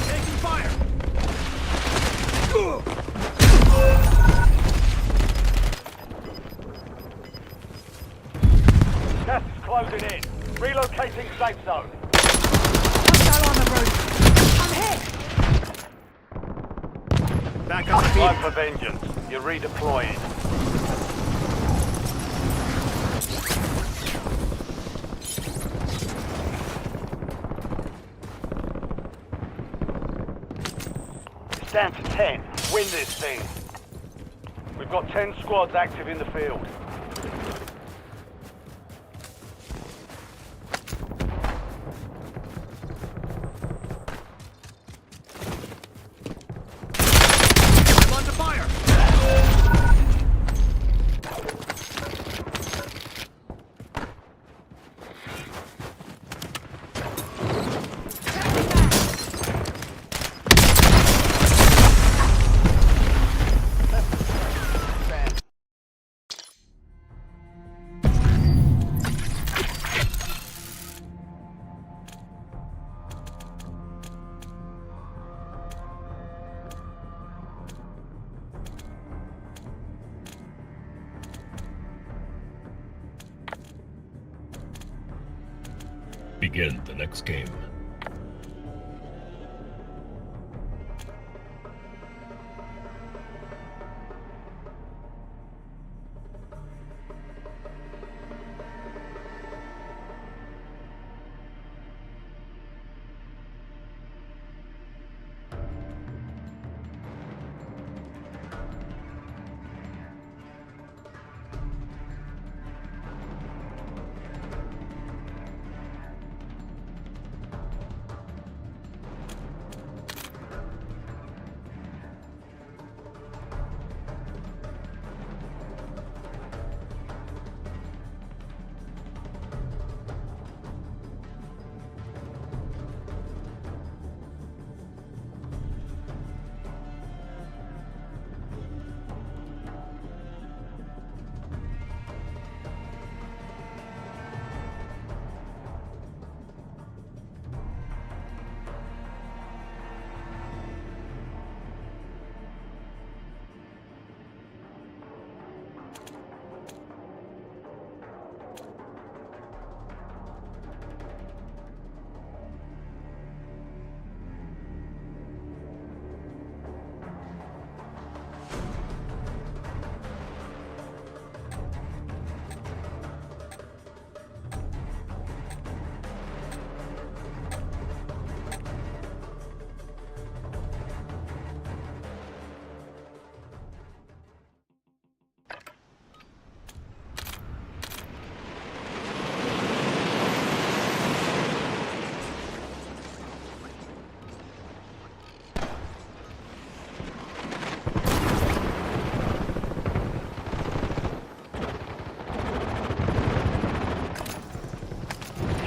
Taking fire. Gas is closing in. Relocating safe zone. Hostile on the road. I'm hit. Back on the Time field. for vengeance. You're redeploying. down to 10. Win this thing. We've got 10 squads active in the field. I'm under fire! Begin the next game.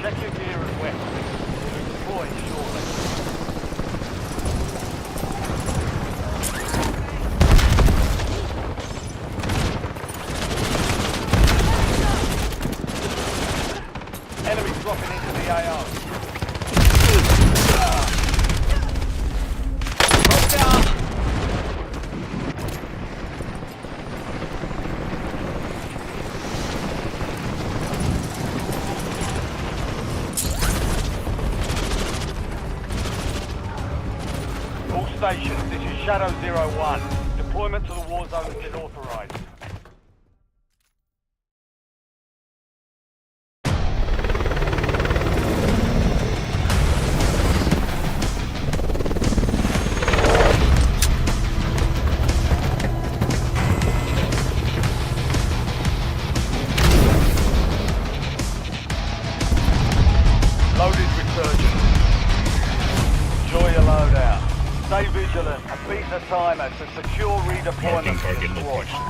Check your gear and weapons. We'll deploy shortly. Enemy dropping into the AO. Drop down! All stations, this is Shadow 01. Deployment to the war zone has been authorized. Loaded resurgent. Enjoy your loadout. Stay vigilant and beat the timer to secure redeployment Marking to target the squad. location.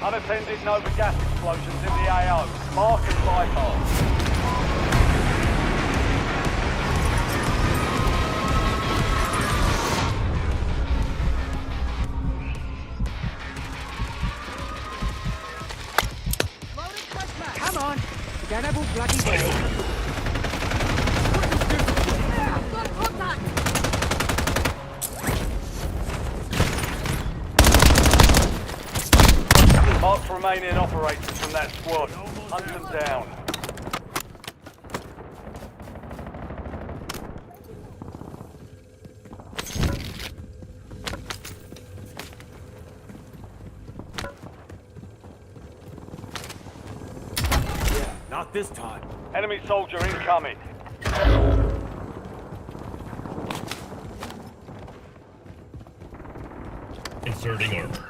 Unattended Nova gas explosions in the AO. Mark and bypass. Come on. We don't have all bloody day. Got contact! Mark remaining operators from that squad. Hunt them down. Not this time. Enemy soldier incoming. Inserting armor.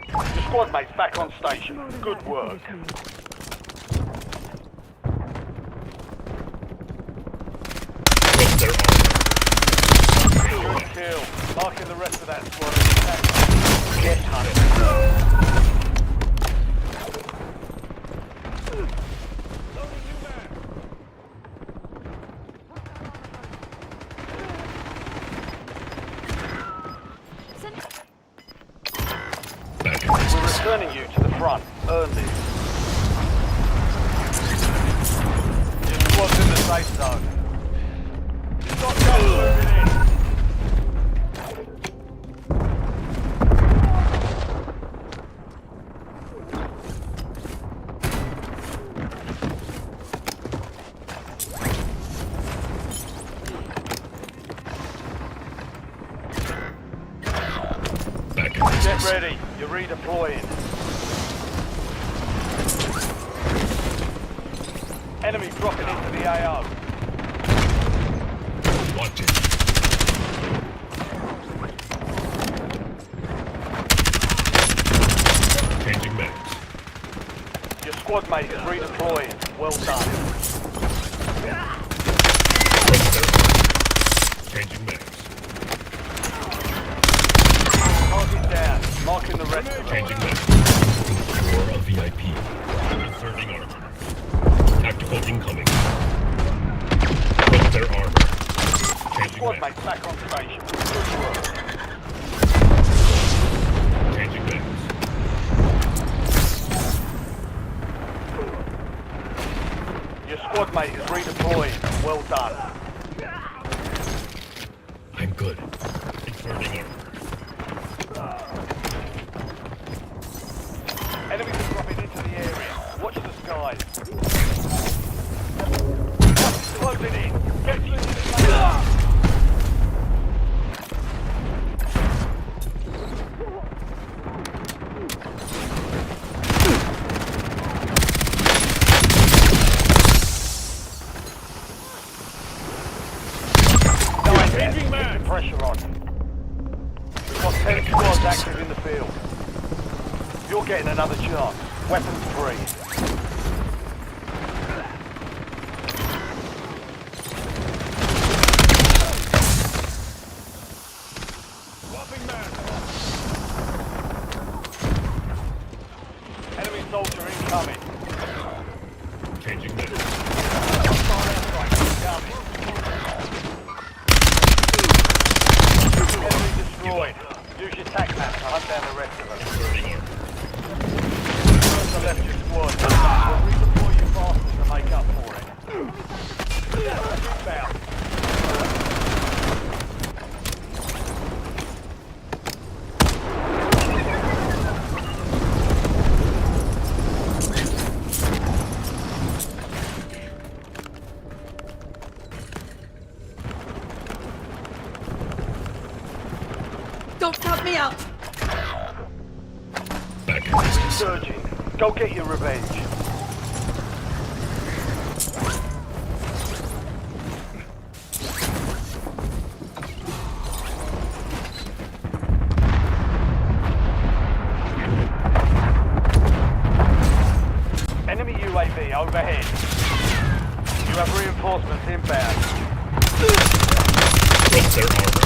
Your squad mates back on station. Good work. Drop their armor. Good kill. Marking the rest of that squad as attack. Get hunted. Back in We're business. returning you to the front. Earn this. Your squad's in the safe zone. You've got gas moving in. Back in Get business. ready. You're redeploying. Enemy dropping into the AO. Wanted. Changing mags. Your squad mate is redeploying. Well done. Drop their armor. Changing mags. Target down. Marking the rest of them. Changing mags. You're a VIP. Inserting armor. Tactical incoming. Drop their armor. Changing Squad mags. mates back on station. Good work. Changing mags. Your squad mate is redeploying. Well done. I'm good. Inserting armor. Enemies are dropping into the area. Watch the skies. Closing in. Get to the Changing mags. pressure on. We've got 10 squads active in the field. You're getting another chance. Weapons free. Swapping man. Enemy soldier incoming. Changing mags. Enemy destroyed. Use your tac map to hunt down the rest of them. Inserting armor. First I left your squad. We'll redeploy you faster to make up for it. Inbound. Don't cut me out. Back in business. Surging. Go get your revenge. Enemy UAV overhead. You have reinforcements inbound. Drop their armor.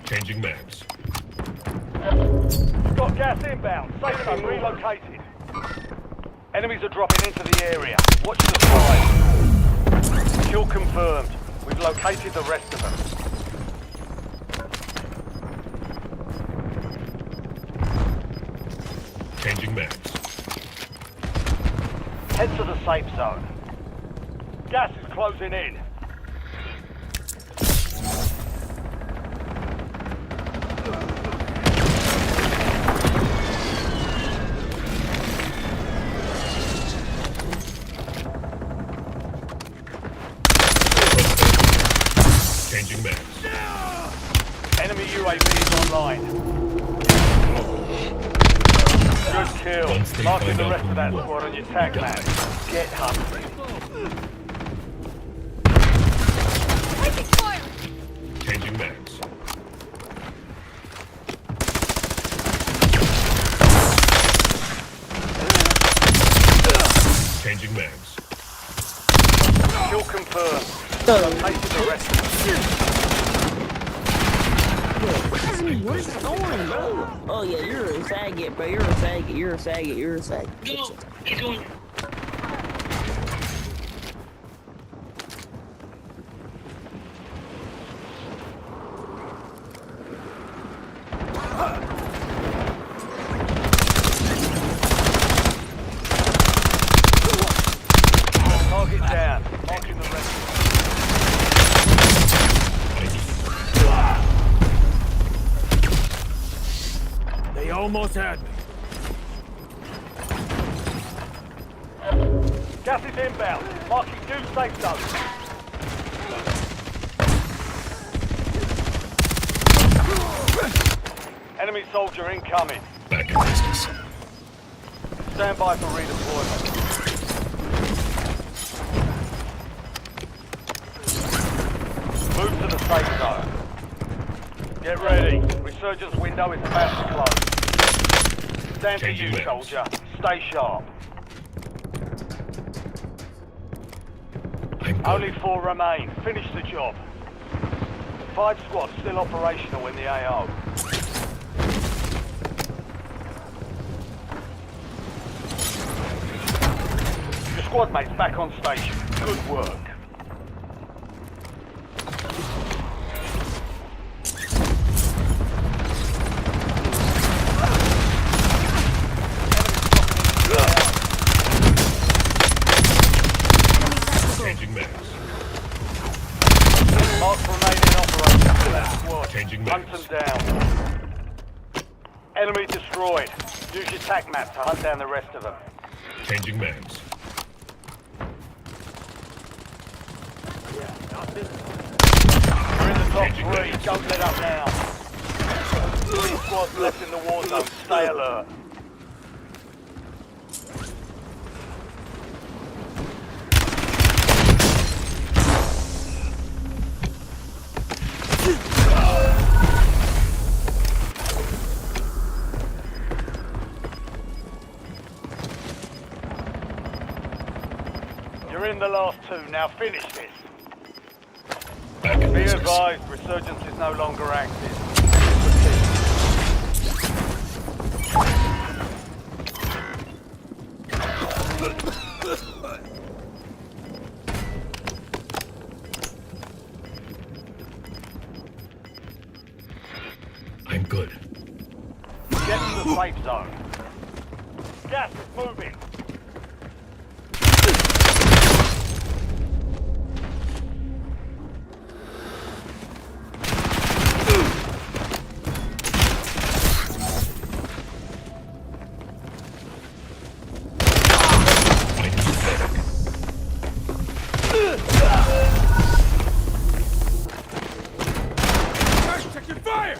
Changing mags. Changing mags. Got gas inbound. Safe zone relocated. Enemies are dropping into the area. Watch the skies. Kill confirmed. We've located the rest of them. Changing mags. Head to the safe zone. Gas is closing in. Changing mags. Enemy UAV is online. Good kill. Once they Marking find the out rest who of that you are, squad on your you tag die. map. Get hunting. Taking fire! Changing mags. Changing mags. Kill confirmed. Taking the rest of What is going, bro? Oh yeah, you're a faggot, bro. You're a faggot. You're a faggot. You're a faggot. He's going. target down. Marking the rest of They almost had me. Gas is inbound. Marking new safe zone. Enemy soldier incoming. Back in business. Stand by for redeployment. Move to the safe zone. Get ready. Resurgence window is about to close. Stand to Changing you, mags. soldier. Stay sharp. I'm good. Only 4 remain. Finish the job. 5 squads still operational in the AO. Your squad mates back on station. Good work. Changing mags. Marks remain in operation for that squad. Changing Hunt mags. them down. Enemy destroyed. Use your tac map to hunt down the rest of them. Changing mags. We're in the top 3. Don't let up now. 3 squads left in the war zone. Stay alert. You're in the last 2. Now finish this. Back in Be business. advised, resurgence is no longer active. I'm good. Get to the safe zone. Gas is moving. I need medic. Crash, check your fire!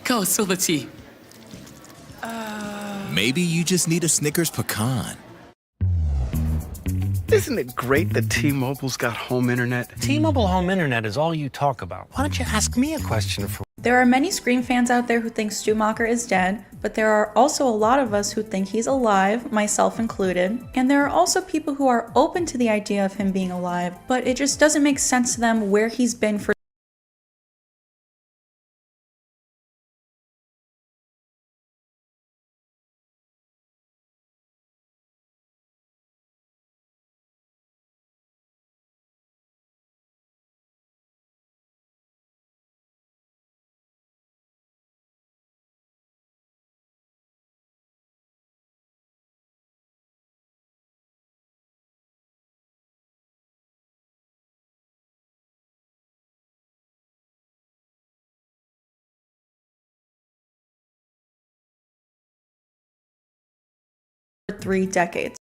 Go, spill the tea. Maybe you just need a Snickers pecan. Isn't it great that T-Mobile's got home internet? T-Mobile home internet is all you talk about. Why don't you ask me a question for... There are many Scream fans out there who think Stu Macher is dead, but there are also a lot of us who think he's alive, myself included. And there are also people who are open to the idea of him being alive, but it just doesn't make sense to them where he's been for three decades.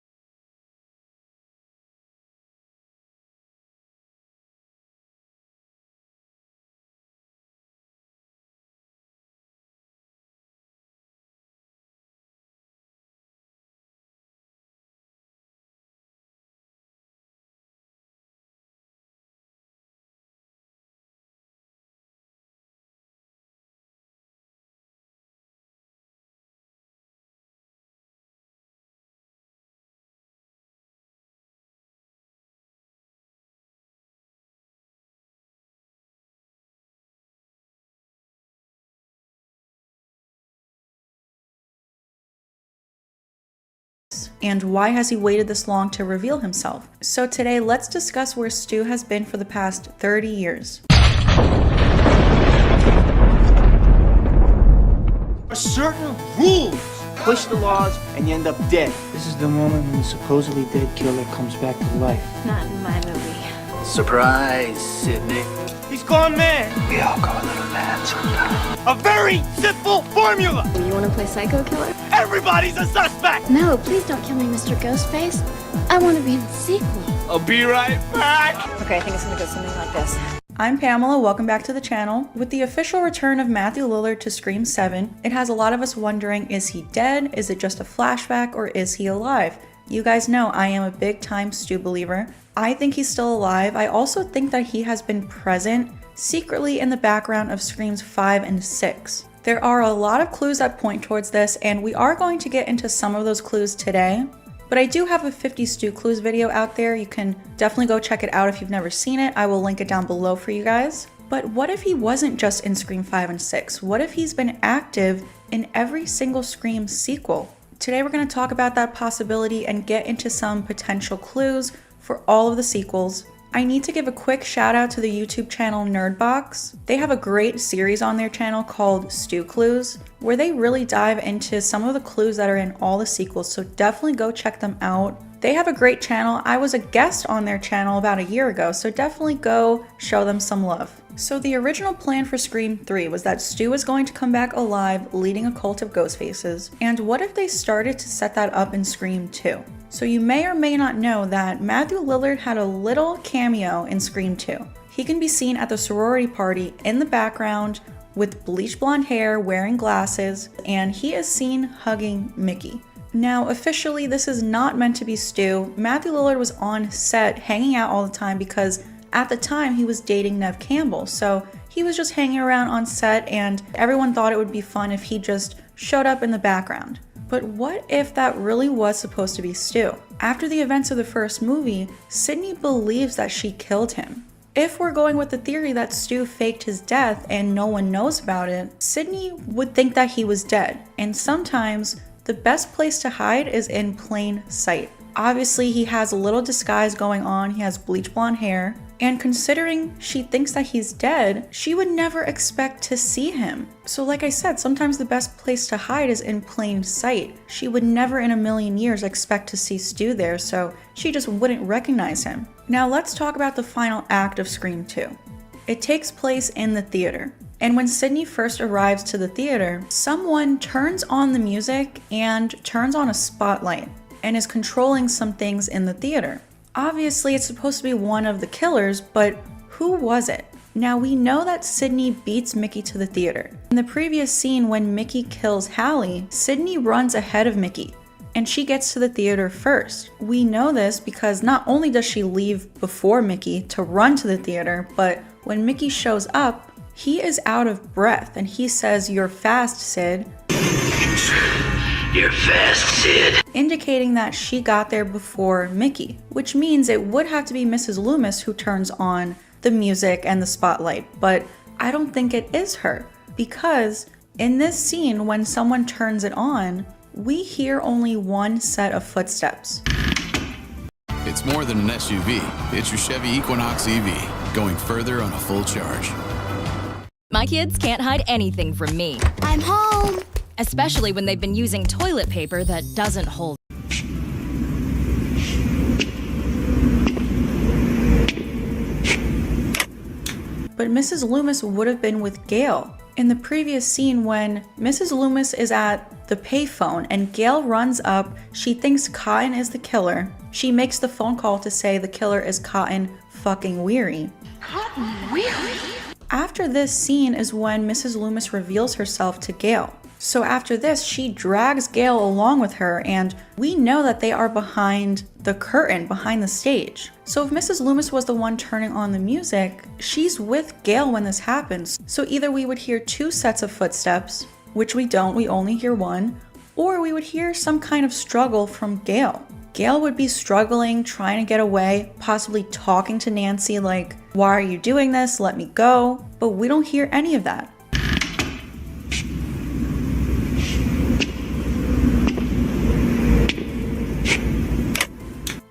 And why has he waited this long to reveal himself? So today, let's discuss where Stu has been for the past 30 years. Certain rules. Push the laws and you end up dead. This is the moment when the supposedly dead killer comes back to life. Not in my movie. Surprise, Sidney. He's gone mad. We all go a little mad sometimes. A very simple formula. You want to play Psycho Killer? Everybody's a suspect. No, please don't kill me, Mr. Ghostface. I want to be in the sequel. I'll be right back. Okay, I think it's gonna go something like this. I'm Pamela, welcome back to the channel. With the official return of Matthew Lillard to Scream 7, it has a lot of us wondering, is he dead? Is it just a flashback, or is he alive? You guys know I am a big time Stu believer. I think he's still alive. I also think that he has been present secretly in the background of Screams 5 and 6. There are a lot of clues that point towards this, and we are going to get into some of those clues today. But I do have a 50 Stu Clues video out there. You can definitely go check it out if you've never seen it. I will link it down below for you guys. But what if he wasn't just in Scream 5 and 6? What if he's been active in every single Scream sequel? Today we're going to talk about that possibility and get into some potential clues for all of the sequels. I need to give a quick shout out to the YouTube channel Nerdbox. They have a great series on their channel called Stu Clues, where they really dive into some of the clues that are in all the sequels, so definitely go check them out. They have a great channel. I was a guest on their channel about a year ago, so definitely go show them some love. So the original plan for Scream 3 was that Stu was going to come back alive leading a cult of ghost faces. And what if they started to set that up in Scream 2? So you may or may not know that Matthew Lillard had a little cameo in Scream 2. He can be seen at the sorority party in the background with bleach blonde hair, wearing glasses, and he is seen hugging Mickey. Now, officially, this is not meant to be Stu. Matthew Lillard was on set hanging out all the time because at the time he was dating Neve Campbell, so he was just hanging around on set and everyone thought it would be fun if he just showed up in the background. But what if that really was supposed to be Stu? After the events of the first movie, Sidney believes that she killed him. If we're going with the theory that Stu faked his death and no one knows about it, Sidney would think that he was dead. And sometimes the best place to hide is in plain sight. Obviously, he has a little disguise going on. He has bleach blonde hair. And considering she thinks that he's dead, she would never expect to see him. So like I said, sometimes the best place to hide is in plain sight. She would never in a million years expect to see Stu there, so she just wouldn't recognize him. Now let's talk about the final act of Scream 2. It takes place in the theater. And when Sidney first arrives to the theater, someone turns on the music and turns on a spotlight and is controlling some things in the theater. Obviously, it's supposed to be one of the killers, but who was it? Now we know that Sydney beats Mickey to the theater. In the previous scene when Mickey kills Hallie, Sydney runs ahead of Mickey and she gets to the theater first. We know this because not only does she leave before Mickey to run to the theater, but when Mickey shows up, he is out of breath and he says, "You're fast, Sid." You're fast, Sid. Indicating that she got there before Mickey, which means it would have to be Mrs. Loomis who turns on the music and the spotlight, but I don't think it is her, because in this scene when someone turns it on, we hear only one set of footsteps. It's more than an SUV. It's your Chevy Equinox EV, going further on a full charge. My kids can't hide anything from me. I'm home. Especially when they've been using toilet paper that doesn't hold. But Mrs. Loomis would have been with Gail. In the previous scene when Mrs. Loomis is at the payphone and Gail runs up, she thinks Cotton is the killer. She makes the phone call to say the killer is Cotton fucking Weary. Cotton Weary? After this scene is when Mrs. Loomis reveals herself to Gail. So after this, she drags Gail along with her, and we know that they are behind the curtain, behind the stage. So if Mrs. Loomis was the one turning on the music, she's with Gail when this happens. So either we would hear two sets of footsteps, which we don't, we only hear one, or we would hear some kind of struggle from Gail. Gail would be struggling, trying to get away, possibly talking to Nancy like, "Why are you doing this? Let me go." But we don't hear any of that.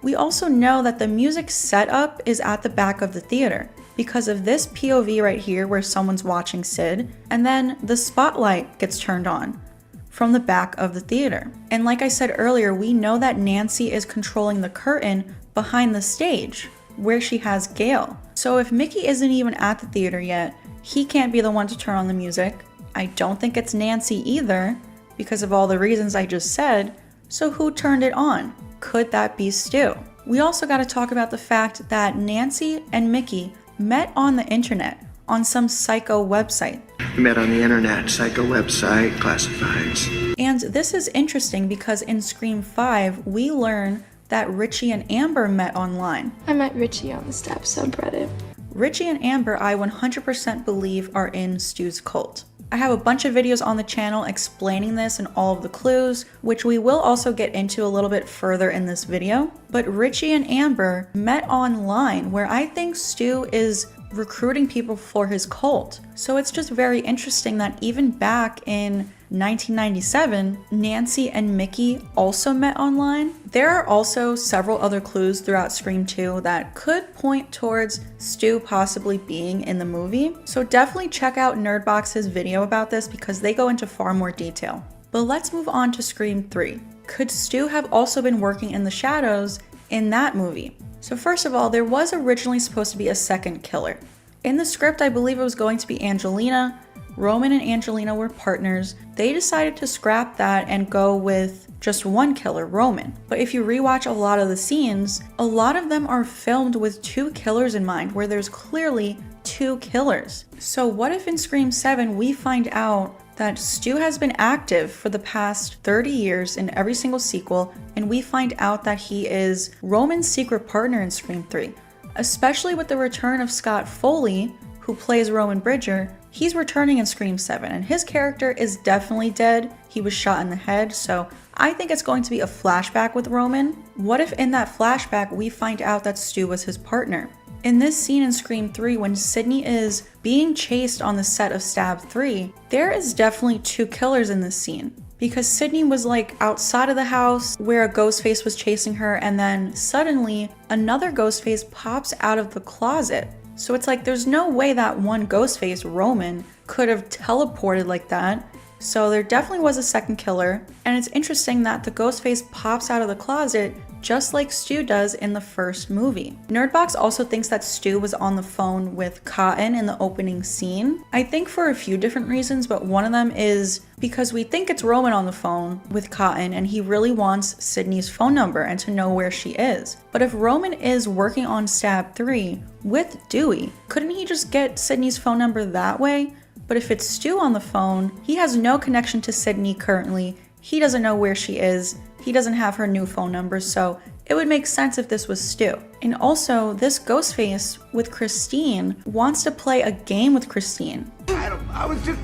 We also know that the music setup is at the back of the theater because of this POV right here where someone's watching Sid, and then the spotlight gets turned on from the back of the theater. And like I said earlier, we know that Nancy is controlling the curtain behind the stage where she has Gail. So if Mickey isn't even at the theater yet, he can't be the one to turn on the music. I don't think it's Nancy either because of all the reasons I just said. So who turned it on? Could that be Stu? We also got to talk about the fact that Nancy and Mickey met on the internet on some psycho website. We met on the internet, psycho website, classifieds. And this is interesting because in Scream 5, we learn that Richie and Amber met online. I met Richie on the Stab subreddit. Richie and Amber, I 100% believe, are in Stu's cult. I have a bunch of videos on the channel explaining this and all of the clues, which we will also get into a little bit further in this video. But Richie and Amber met online where I think Stu is recruiting people for his cult. So it's just very interesting that even back in 1997, Nancy and Mickey also met online. There are also several other clues throughout Scream 2 that could point towards Stu possibly being in the movie. So definitely check out Nerdbox's video about this because they go into far more detail. But let's move on to Scream 3. Could Stu have also been working in the shadows in that movie? So first of all, there was originally supposed to be a second killer. In the script, I believe it was going to be Angelina. Roman and Angelina were partners. They decided to scrap that and go with just one killer, Roman. But if you rewatch a lot of the scenes, a lot of them are filmed with two killers in mind, where there's clearly two killers. So what if in Scream 7 we find out that Stu has been active for the past 30 years in every single sequel, and we find out that he is Roman's secret partner in Scream 3? Especially with the return of Scott Foley, who plays Roman Bridger. He's returning in Scream 7, and his character is definitely dead. He was shot in the head, so I think it's going to be a flashback with Roman. What if in that flashback we find out that Stu was his partner? In this scene in Scream 3, when Sydney is being chased on the set of Stab 3, there is definitely two killers in this scene. Because Sydney was like outside of the house where a ghost face was chasing her, and then suddenly another ghost face pops out of the closet. So it's like there's no way that one ghost face, Roman, could have teleported like that So there definitely was a second killer, and it's interesting that the Ghostface pops out of the closet just like Stu does in the first movie. Nerdbox also thinks that Stu was on the phone with Cotton in the opening scene. I think for a few different reasons, but one of them is because we think it's Roman on the phone with Cotton and he really wants Sydney's phone number and to know where she is. But if Roman is working on Stab 3 with Dewey, couldn't he just get Sydney's phone number that way? But if it's Stu on the phone, he has no connection to Sydney currently. He doesn't know where she is. He doesn't have her new phone number, so it would make sense if this was Stu. And also, this Ghostface with Christine wants to play a game with Christine. I was just,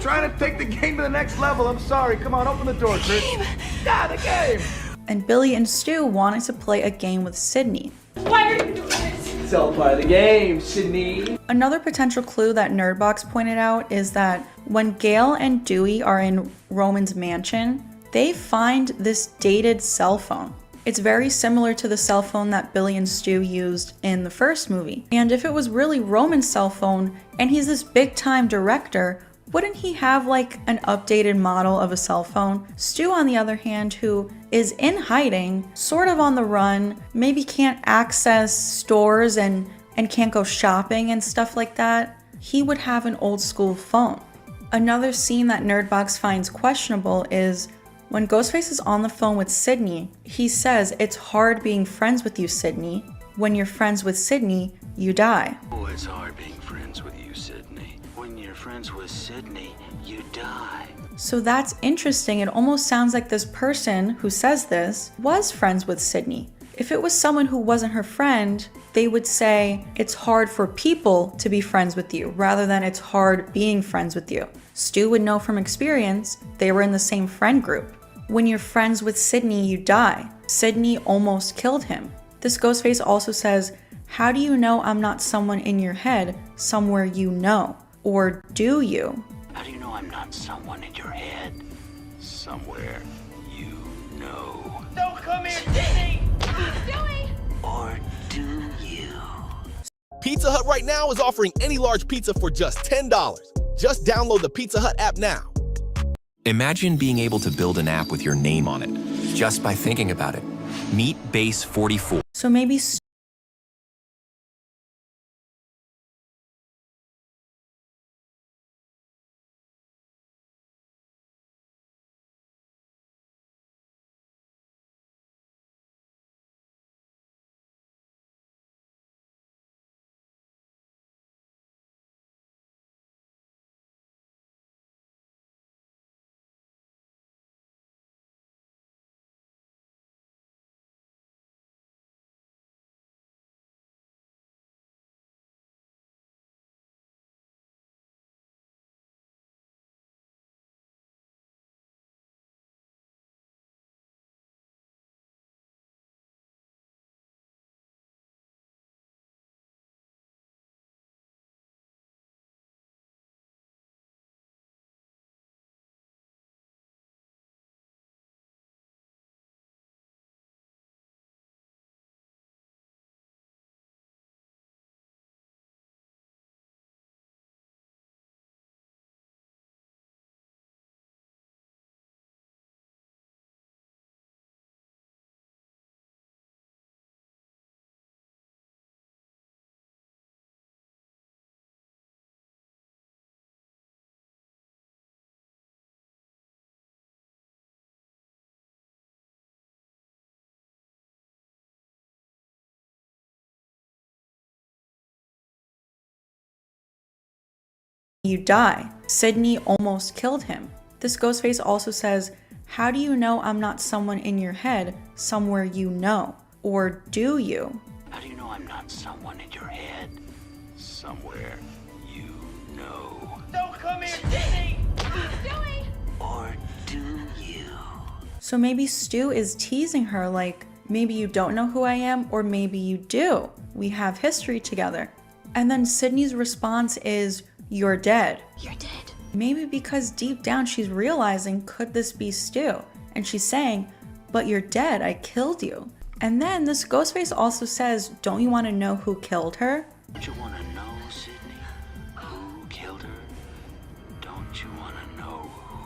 trying to take the game to the next level. I'm sorry. Come on, open the door, Chris. Yeah, the game. And Billy and Stu wanted to play a game with Sydney. Why are you doing this? It's all part of the game, Sydney. Another potential clue that Nerdbox pointed out is that when Gail and Dewey are in Roman's mansion, they find this dated cell phone. It's very similar to the cell phone that Billy and Stu used in the first movie. And if it was really Roman's cell phone and he's this big time director, wouldn't he have like an updated model of a cell phone? Stu, on the other hand, who is in hiding, sort of on the run, maybe can't access stores and can't go shopping and stuff like that, he would have an old school phone. Another scene that Nerdbox finds questionable is when Ghostface is on the phone with Sydney, he says, "It's hard being friends with you, Sydney. When you're friends with Sydney, you die." Oh, it's hard being friends with you, Sydney. When you're friends with Sydney, you die. So that's interesting. It almost sounds like this person who says this was friends with Sydney. If it was someone who wasn't her friend, they would say it's hard for people to be friends with you rather than it's hard being friends with you. Stu would know from experience they were in the same friend group. When you're friends with Sydney, you die. Sydney almost killed him. This Ghostface also says, "How do you know I'm not someone in your head, somewhere you know? Or do you?" How do you know I'm not someone in your head? Somewhere you know. Don't come here, Sydney! Dewey! Or do you? Pizza Hut right now is offering any large pizza for just $10. Just download the Pizza Hut app now. Imagine being able to build an app with your name on it, just by thinking about it. Meet Base 44. So maybe you die. Sydney almost killed him. This Ghostface also says, "How do you know I'm not someone in your head, somewhere you know? Or do you?" How do you know I'm not someone in your head? Somewhere you know. Don't come here, Sydney! Dewey! Or do you? So maybe Stu is teasing her like, maybe you don't know who I am, or maybe you do. We have history together. And then Sydney's response is, "You're dead." You're dead. Maybe because deep down she's realizing, could this be Stu? And she's saying, "But you're dead, I killed you." And then this Ghostface also says, "Don't you want to know who killed her?" Don't you want to know, Sydney? Who killed her? Don't you want to know who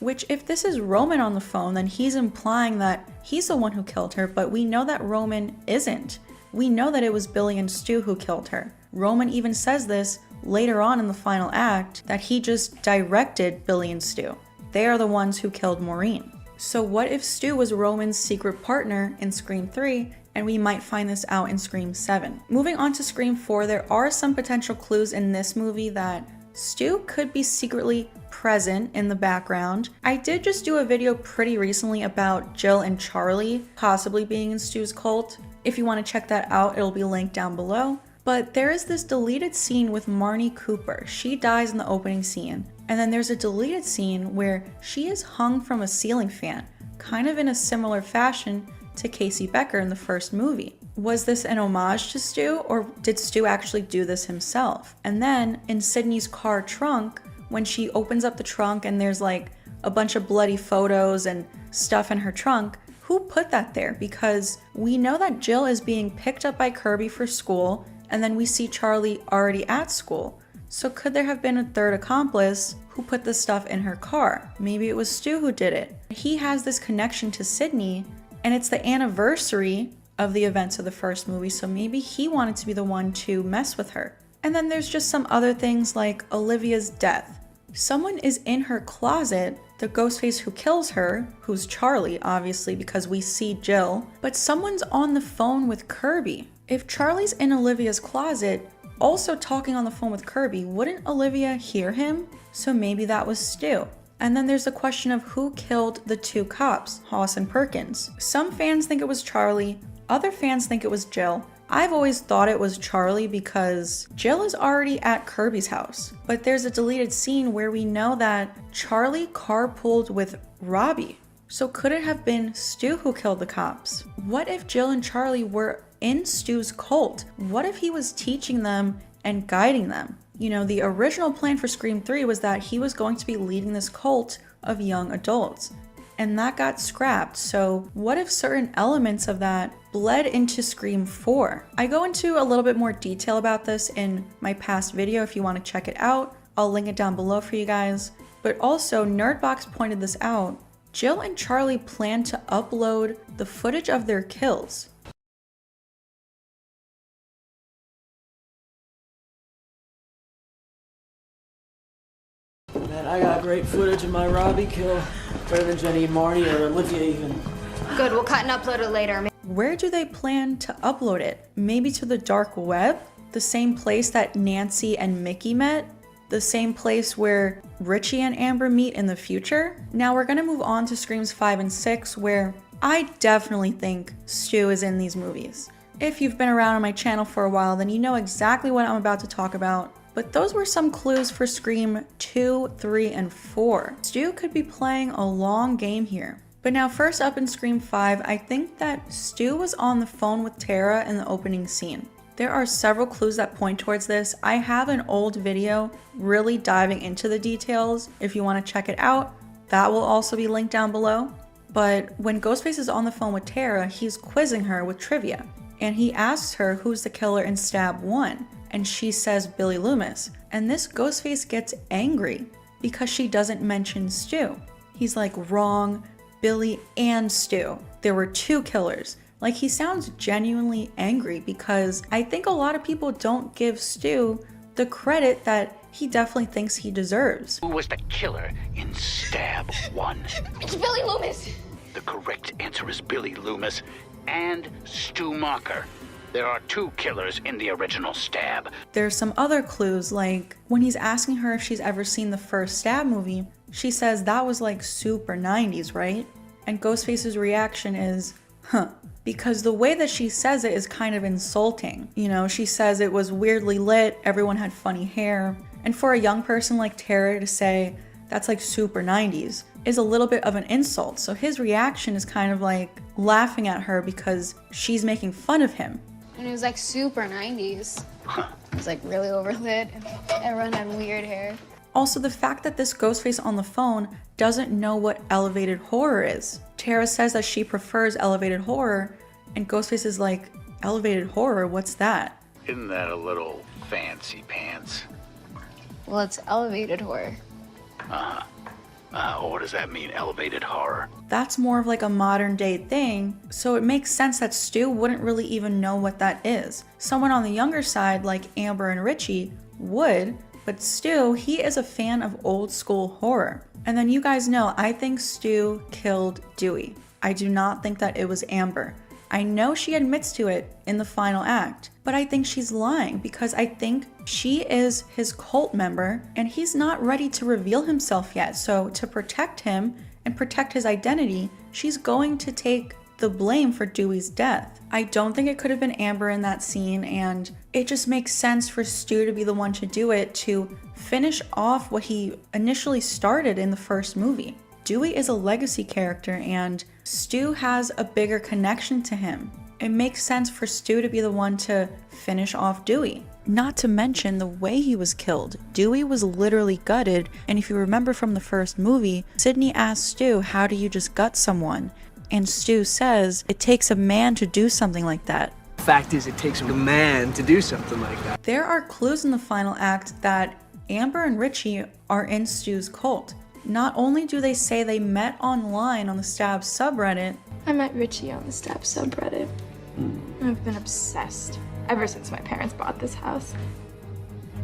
Which, if this is Roman on the phone, then he's implying that he's the one who killed her, but we know that Roman isn't. We know that it was Billy and Stu who killed her. Roman even says this later on in the final act, that he just directed Billy and Stu. They are the ones who killed Maureen. So what if Stu was Roman's secret partner in Scream 3, and we might find this out in Scream 7. Moving on to Scream 4, there are some potential clues in this movie that Stu could be secretly present in the background. I did just do a video pretty recently about Jill and Charlie possibly being in Stu's cult. If you want to check that out, it'll be linked down below. But there is this deleted scene with Marnie Cooper. She dies in the opening scene. And then there's a deleted scene where she is hung from a ceiling fan, kind of in a similar fashion to Casey Becker in the first movie. Was this an homage to Stu, or did Stu actually do this himself? And then in Sydney's car trunk, when she opens up the trunk and there's like a bunch of bloody photos and stuff in her trunk, who put that there? Because we know that Jill is being picked up by Kirby for school, and then we see Charlie already at school. So could there have been a third accomplice who put the stuff in her car? Maybe it was Stu who did it. He has this connection to Sydney, and it's the anniversary of the events of the first movie, so maybe he wanted to be the one to mess with her. And then there's just some other things like Olivia's death. Someone is in her closet, the Ghostface who kills her, who's Charlie, obviously, because we see Jill, but someone's on the phone with Kirby. If Charlie's in Olivia's closet, also talking on the phone with Kirby, wouldn't Olivia hear him? So maybe that was Stu. And then there's the question of who killed the two cops, Hoss and Perkins. Some fans think it was Charlie, other fans think it was Jill. I've always thought it was Charlie because Jill is already at Kirby's house. But there's a deleted scene where we know that Charlie carpooled with Robbie. So could it have been Stu who killed the cops? What if Jill and Charlie were in Stu's cult? What if he was teaching them and guiding them? You know, the original plan for Scream 3 was that he was going to be leading this cult of young adults. And that got scrapped. So what if certain elements of that bled into Scream 4? I go into a little bit more detail about this in my past video if you want to check it out. I'll link it down below for you guys. But also, Nerdbox pointed this out. Jill and Charlie plan to upload the footage of their kills. Man, I got great footage of my Robbie kill. Better than Jenny and Marty or Olivia even. Good, we'll cut and upload it later. Where do they plan to upload it? Maybe to the dark web? The same place that Nancy and Mickey met? The same place where Richie and Amber meet in the future? Now we're gonna move on to Screams 5 and 6, where I definitely think Stu is in these movies. If you've been around on my channel for a while, then you know exactly what I'm about to talk about. But those were some clues for Scream 2, 3, and 4. Stu could be playing a long game here. But now first up in Scream 5, I think that Stu was on the phone with Tara in the opening scene. There are several clues that point towards this. I have an old video really diving into the details. If you want to check it out, that will also be linked down below. But when Ghostface is on the phone with Tara, he's quizzing her with trivia. And he asks her who's the killer in Stab 1. And she says Billy Loomis. And this Ghostface gets angry because she doesn't mention Stu. He's like, wrong, Billy and Stu. There were two killers. Like, he sounds genuinely angry because I think a lot of people don't give Stu the credit that he definitely thinks he deserves. Who was the killer in Stab 1? It's Billy Loomis! The correct answer is Billy Loomis and Stu Marker. There are two killers in the original Stab. There's some other clues, like when he's asking her if she's ever seen the first Stab movie, she says that was like super 90s, right? And Ghostface's reaction is, huh. Because the way that she says it is kind of insulting. You know, she says it was weirdly lit, everyone had funny hair. And for a young person like Tara to say that's like super 90s is a little bit of an insult. So his reaction is kind of like laughing at her because she's making fun of him. And it was like super 90s. It was like really overlit and everyone had weird hair. Also, the fact that this Ghostface on the phone doesn't know what elevated horror is. Tara says that she prefers elevated horror, and Ghostface is like, elevated horror, what's that? Isn't that a little fancy pants? Well, it's elevated horror. Uh-huh. Or does that mean elevated horror? That's more of like a modern day thing, so it makes sense that Stu wouldn't really even know what that is. Someone on the younger side like Amber and Richie would, but Stu, he is a fan of old school horror. And then you guys know, I think Stu killed Dewey. I do not think that it was Amber. I know she admits to it in the final act, but I think she's lying because I think she is his cult member and he's not ready to reveal himself yet. So to protect him and protect his identity, she's going to take the blame for Dewey's death. I don't think it could have been Amber in that scene, and it just makes sense for Stu to be the one to do it, to finish off what he initially started in the first movie. Dewey is a legacy character and Stu has a bigger connection to him. It makes sense for Stu to be the one to finish off Dewey. Not to mention the way he was killed. Dewey was literally gutted, and if you remember from the first movie, Sidney asked Stu, how do you just gut someone? And Stu says, it takes a man to do something like that. Fact is, it takes a man to do something like that. There are clues in the final act that Amber and Richie are in Stu's cult. Not only do they say they met online on the Stab subreddit. I met Richie on the Stab subreddit. I've been obsessed ever since my parents bought this house.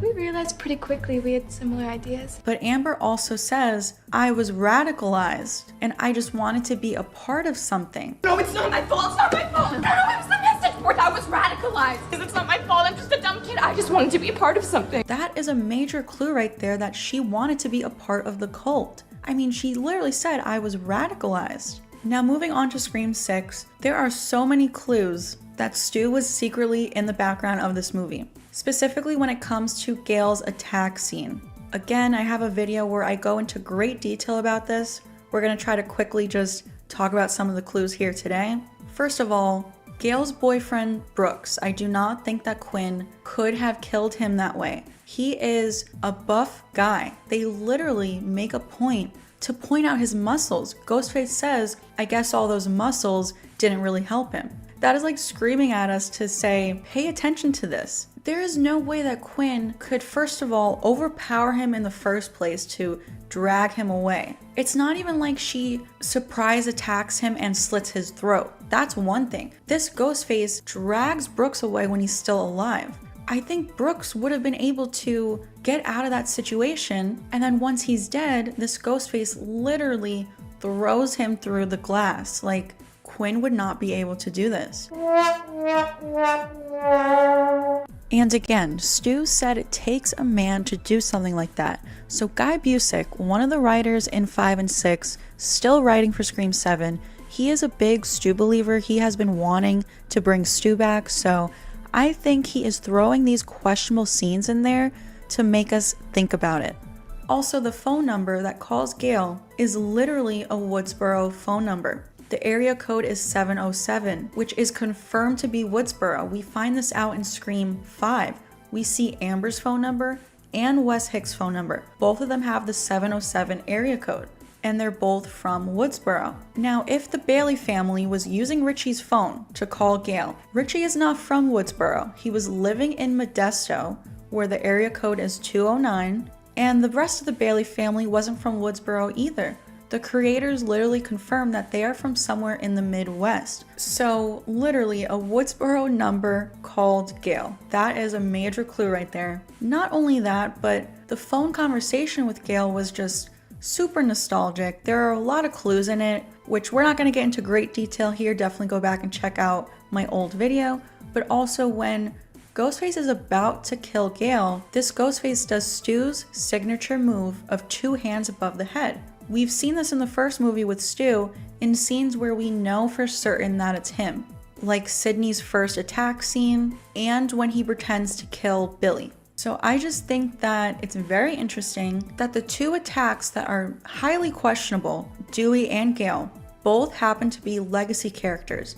We realized pretty quickly we had similar ideas. But Amber also says, I was radicalized and I just wanted to be a part of something. No, it's not my fault. It's not my fault. No, it was the message board. I was radicalized. It's not my fault. I'm just a dumb kid. I just wanted to be a part of something. That is a major clue right there that she wanted to be a part of the cult. I mean, she literally said, I was radicalized. Now moving on to Scream 6, there are so many clues that Stu was secretly in the background of this movie. Specifically when it comes to Gale's attack scene. Again, I have a video where I go into great detail about this. We're gonna try to quickly just talk about some of the clues here today. First of all, Gale's boyfriend, Brooks. I do not think that Quinn could have killed him that way. He is a buff guy. They literally make a point to point out his muscles. Ghostface says, I guess all those muscles didn't really help him. That is like screaming at us to say, pay attention to this. There is no way that Quinn could, first of all, overpower him in the first place to drag him away. It's not even like she surprise attacks him and slits his throat. That's one thing. This Ghostface drags Brooks away when he's still alive. I think Brooks would have been able to get out of that situation, and then once he's dead, this Ghostface literally throws him through the glass. Like, Quinn would not be able to do this. And again, Stu said it takes a man to do something like that. So Guy Busick, one of the writers in 5 and 6, still writing for Scream 7, he is a big Stu believer. He has been wanting to bring Stu back, so I think he is throwing these questionable scenes in there to make us think about it. Also, the phone number that calls Gale is literally a Woodsboro phone number. The area code is 707, which is confirmed to be Woodsboro. We find this out in Scream 5. We see Amber's phone number and Wes Hicks' phone number. Both of them have the 707 area code, and they're both from Woodsboro. Now, if the Bailey family was using Richie's phone to call Gale, Richie is not from Woodsboro. He was living in Modesto, where the area code is 209, and the rest of the Bailey family wasn't from Woodsboro either. The creators literally confirmed that they are from somewhere in the Midwest. So literally a Woodsboro number called Gale. That is a major clue right there. Not only that, but the phone conversation with Gale was just super nostalgic. There are a lot of clues in it, which we're not going to get into great detail here. Definitely go back and check out my old video. But also when Ghostface is about to kill Gale, this Ghostface does Stu's signature move of 2 hands above the head. We've seen this in the first movie with Stu in scenes where we know for certain that it's him, like Sidney's first attack scene and when he pretends to kill Billy. So I just think that it's very interesting that the 2 attacks that are highly questionable, Dewey and Gale, both happen to be legacy characters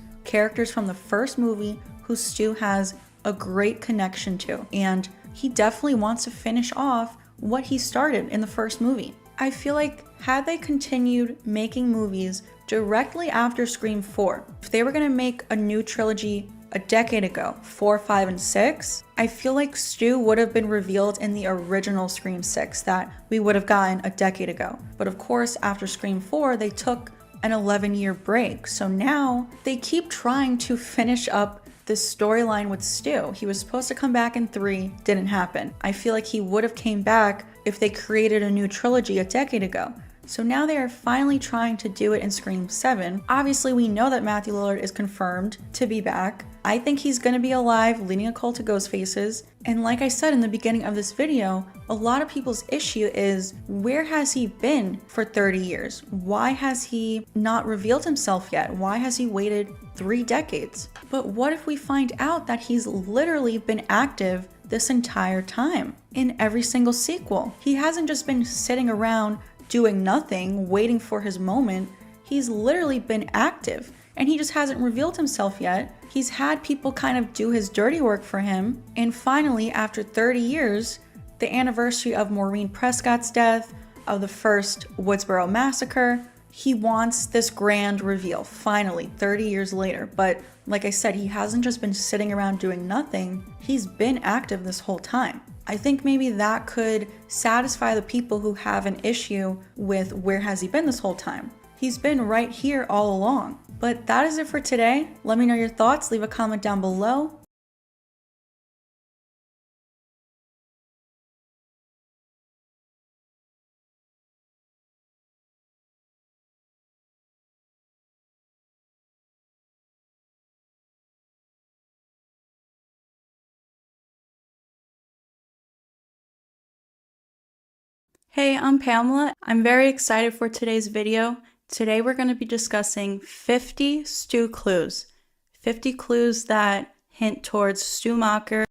from the first movie who Stu has a great connection to, and he definitely wants to finish off what he started in the first movie. I feel like had they continued making movies directly after Scream 4, if they were going to make a new trilogy a decade ago, 4, 5, and 6, I feel like Stu would have been revealed in the original Scream 6 that we would have gotten a decade ago. But of course, after Scream 4, they took an 11-year break. So now they keep trying to finish up this storyline with Stu. He was supposed to come back in 3, didn't happen. I feel like he would have came back if they created a new trilogy a decade ago. So now they are finally trying to do it in Scream 7. Obviously, we know that Matthew Lillard is confirmed to be back. I think he's gonna be alive, leading a cult of Ghostfaces. And like I said in the beginning of this video, a lot of people's issue is, where has he been for 30 years? Why has he not revealed himself yet? Why has he waited 3 decades? But what if we find out that he's literally been active this entire time in every single sequel? He hasn't just been sitting around doing nothing, waiting for his moment. He's literally been active, and he just hasn't revealed himself yet. He's had people kind of do his dirty work for him, and finally, after 30 years, the anniversary of Maureen Prescott's death, of the first Woodsboro massacre, he wants this grand reveal, finally, 30 years later. But like I said, he hasn't just been sitting around doing nothing, he's been active this whole time. I think maybe that could satisfy the people who have an issue with where has he been this whole time. He's been right here all along. But that is it for today. Let me know your thoughts, leave a comment down below. Hey, I'm Pamela. I'm very excited for today's video. Today we're going to be discussing 50 Stu clues. 50 clues that hint towards Stu Macher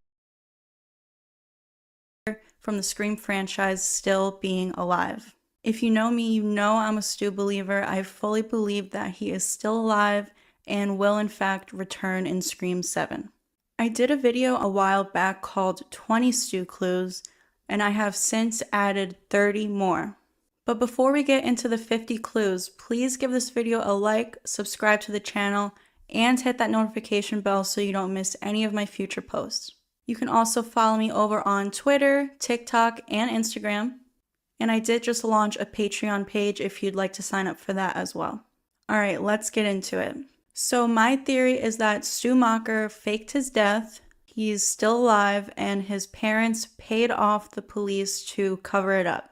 from the Scream franchise still being alive. If you know me, you know I'm a Stu believer. I fully believe that he is still alive and will in fact return in Scream 7. I did a video a while back called 20 Stu clues, and I have since added 30 more. But before we get into the 50 clues, please give this video a like, subscribe to the channel, and hit that notification bell so you don't miss any of my future posts. You can also follow me over on Twitter, TikTok, and Instagram. And I did just launch a Patreon page if you'd like to sign up for that as well. Alright, let's get into it. So my theory is that Stu Macher faked his death. He's still alive, and his parents paid off the police to cover it up.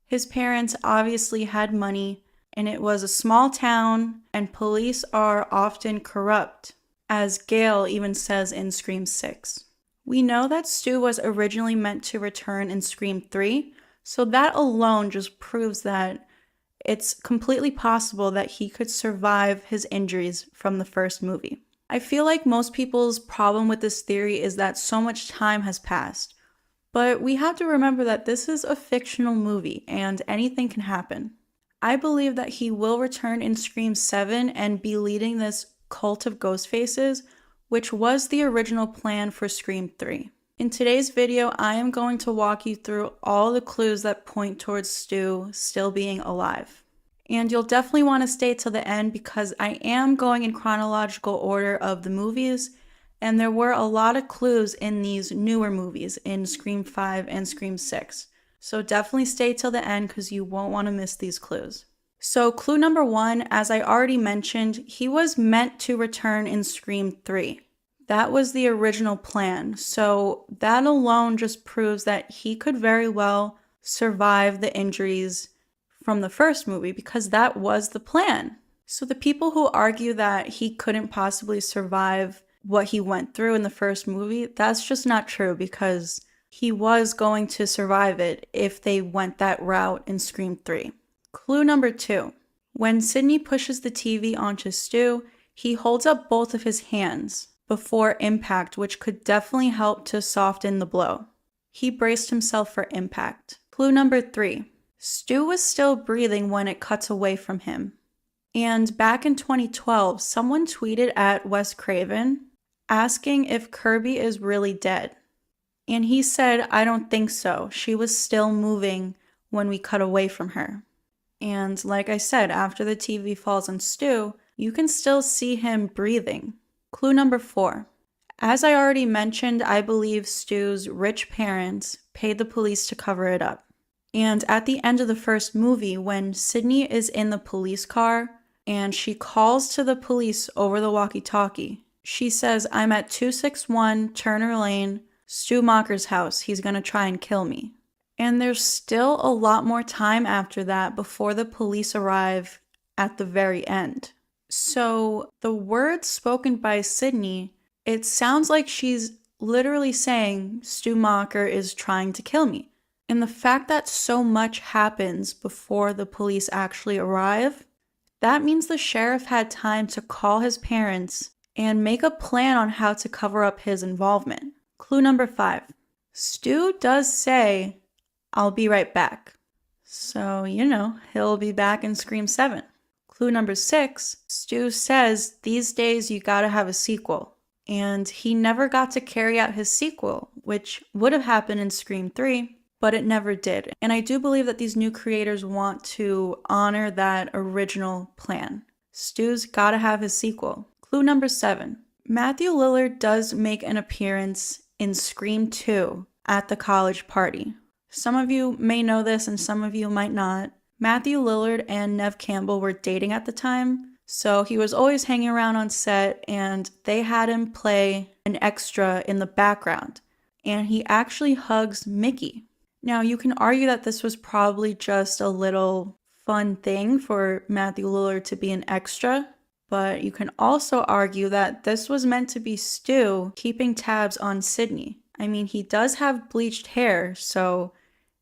His parents obviously had money, and it was a small town, and police are often corrupt, as Gale even says in Scream 6. We know that Stu was originally meant to return in Scream 3, so that alone just proves that it's completely possible that he could survive his injuries from the first movie. I feel like most people's problem with this theory is that so much time has passed. But we have to remember that this is a fictional movie and anything can happen. I believe that he will return in Scream 7 and be leading this cult of Ghostfaces, which was the original plan for Scream 3. In today's video, I am going to walk you through all the clues that point towards Stu still being alive. And you'll definitely want to stay till the end because I am going in chronological order of the movies, and there were a lot of clues in these newer movies in Scream 5 and Scream 6. So definitely stay till the end because you won't want to miss these clues. So clue number 1, as I already mentioned, he was meant to return in Scream 3. That was the original plan, so that alone just proves that he could very well survive the injuries from the first movie because that was the plan. So the people who argue that he couldn't possibly survive what he went through in the first movie, that's just not true because he was going to survive it if they went that route in Scream 3. Clue number 2. When Sidney pushes the TV onto Stu, he holds up both of his hands before impact, which could definitely help to soften the blow. He braced himself for impact. Clue number 3. Stu was still breathing when it cuts away from him. And back in 2012, someone tweeted at Wes Craven asking if Kirby is really dead. And he said, "I don't think so. She was still moving when we cut away from her." And like I said, after the TV falls on Stu, you can still see him breathing. Clue number 4. As I already mentioned, I believe Stu's rich parents paid the police to cover it up. And at the end of the first movie, when Sydney is in the police car and she calls to the police over the walkie-talkie, she says, "I'm at 261 Turner Lane, Stu Macher's house. He's gonna try and kill me." And there's still a lot more time after that before the police arrive at the very end. So the words spoken by Sydney, it sounds like she's literally saying Stu Macher is trying to kill me. And the fact that so much happens before the police actually arrive, that means the sheriff had time to call his parents and make a plan on how to cover up his involvement. Clue number 5. Stu does say, "I'll be right back." So, he'll be back in Scream 7. Clue number 6, Stu says, "These days you gotta have a sequel." And he never got to carry out his sequel, which would have happened in Scream 3, but it never did. And I do believe that these new creators want to honor that original plan. Stu's gotta have his sequel. Clue number 7, Matthew Lillard does make an appearance in Scream 2 at the college party. Some of you may know this and some of you might not. Matthew Lillard and Neve Campbell were dating at the time, so he was always hanging around on set, and they had him play an extra in the background, and he actually hugs Mickey. Now, you can argue that this was probably just a little fun thing for Matthew Lillard to be an extra, but you can also argue that this was meant to be Stu keeping tabs on Sydney. I mean, he does have bleached hair, so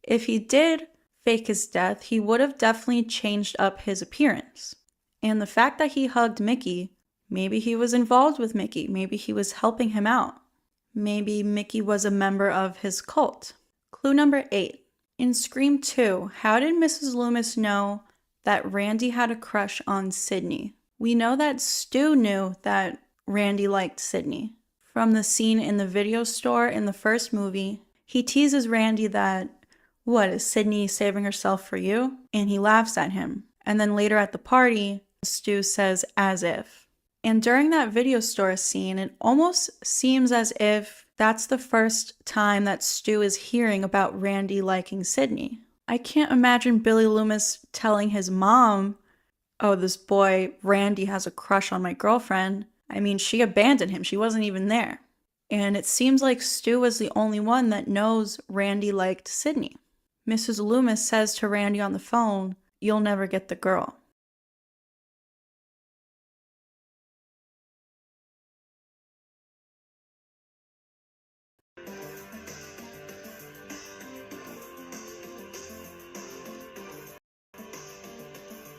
if he did fake his death, he would have definitely changed up his appearance. And the fact that he hugged Mickey, maybe he was involved with Mickey, maybe he was helping him out. Maybe Mickey was a member of his cult. Clue number 8. In Scream 2, how did Mrs. Loomis know that Randy had a crush on Sydney? We know that Stu knew that Randy liked Sydney. From the scene in the video store in the first movie, he teases Randy that, "What, is Sydney saving herself for you?" And he laughs at him. And then later at the party, Stu says, "as if." And during that video store scene, it almost seems as if that's the first time that Stu is hearing about Randy liking Sydney. I can't imagine Billy Loomis telling his mom, "Oh, this boy, Randy, has a crush on my girlfriend." I mean, she abandoned him. She wasn't even there. And it seems like Stu was the only one that knows Randy liked Sydney. Mrs. Loomis says to Randy on the phone, "You'll never get the girl."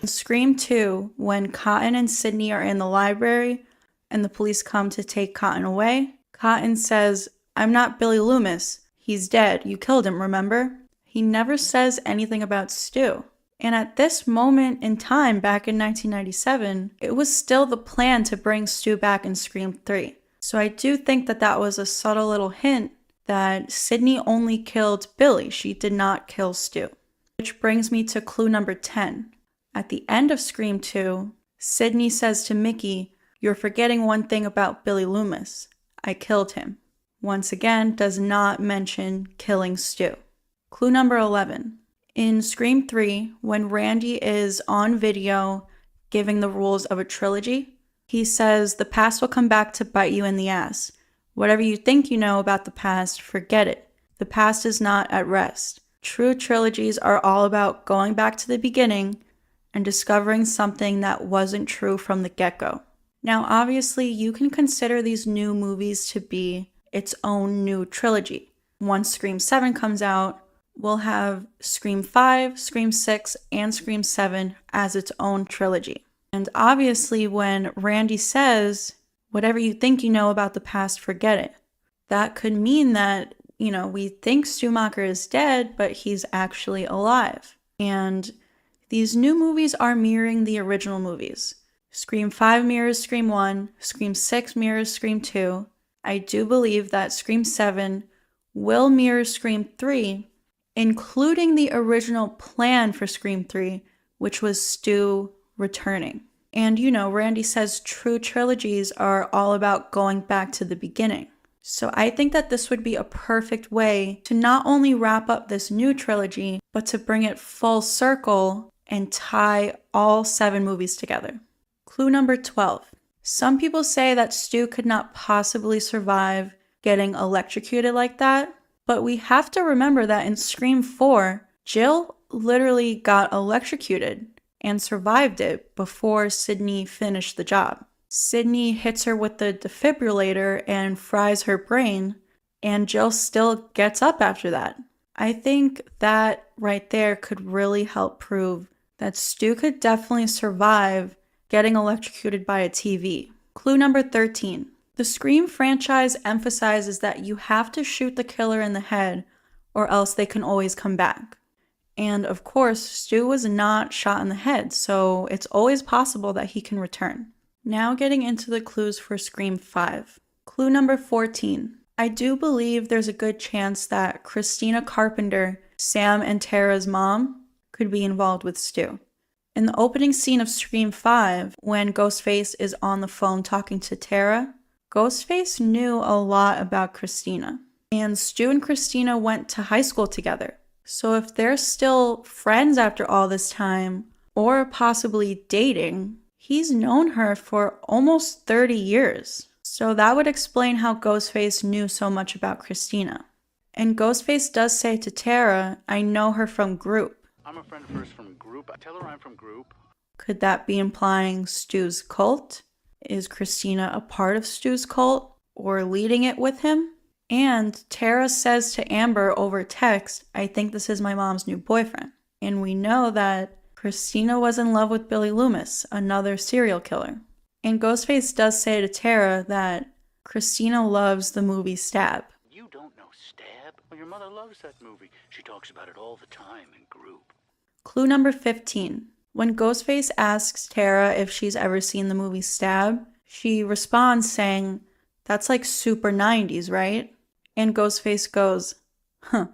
In Scream 2, when Cotton and Sydney are in the library and the police come to take Cotton away, Cotton says, "I'm not Billy Loomis. He's dead. You killed him, remember?" He never says anything about Stu. And at this moment in time, back in 1997, it was still the plan to bring Stu back in Scream 3. So I do think that that was a subtle little hint that Sydney only killed Billy. She did not kill Stu. Which brings me to clue number 10. At the end of Scream 2, Sydney says to Mickey, "You're forgetting one thing about Billy Loomis. I killed him." Once again, does not mention killing Stu. Clue number 11. In Scream 3, when Randy is on video giving the rules of a trilogy, he says, "The past will come back to bite you in the ass. Whatever you think you know about the past, forget it. The past is not at rest. True trilogies are all about going back to the beginning and discovering something that wasn't true from the get-go." Now, obviously, you can consider these new movies to be its own new trilogy. Once Scream 7 comes out, we'll have Scream 5, Scream 6, and Scream 7 as its own trilogy. And obviously, when Randy says, "Whatever you think you know about the past, forget it," that could mean that, we think Stu Macher is dead, but he's actually alive. And these new movies are mirroring the original movies. Scream 5 mirrors Scream 1, Scream 6 mirrors Scream 2. I do believe that Scream 7 will mirror Scream 3, including the original plan for Scream 3, which was Stu returning. And you know, Randy says true trilogies are all about going back to the beginning. So I think that this would be a perfect way to not only wrap up this new trilogy, but to bring it full circle and tie all 7 movies together. Clue number 12. Some people say that Stu could not possibly survive getting electrocuted like that, but we have to remember that in Scream 4, Jill literally got electrocuted and survived it before Sidney finished the job. Sidney hits her with the defibrillator and fries her brain, and Jill still gets up after that. I think that right there could really help prove that Stu could definitely survive getting electrocuted by a TV. Clue number 13. The Scream franchise emphasizes that you have to shoot the killer in the head or else they can always come back. And of course, Stu was not shot in the head, so it's always possible that he can return. Now getting into the clues for Scream 5. Clue number 14. I do believe there's a good chance that Christina Carpenter, Sam and Tara's mom, could be involved with Stu. In the opening scene of Scream 5, when Ghostface is on the phone talking to Tara, Ghostface knew a lot about Christina. And Stu and Christina went to high school together. So if they're still friends after all this time, or possibly dating, he's known her for almost 30 years. So that would explain how Ghostface knew so much about Christina. And Ghostface does say to Tara, I know her from Group. I'm a friend of hers from Group. I tell her I'm from Group. Could that be implying Stu's cult? Is Christina a part of Stu's cult or leading it with him? And Tara says to Amber over text, I think this is my mom's new boyfriend. And we know that Christina was in love with Billy Loomis, another serial killer. And Ghostface does say to Tara that Christina loves the movie Stab. You don't know Stab? Well, your mother loves that movie. She talks about it all the time in Group. Clue number 15. When Ghostface asks Tara if she's ever seen the movie Stab, she responds saying, that's like super 90s, right? And Ghostface goes, huh.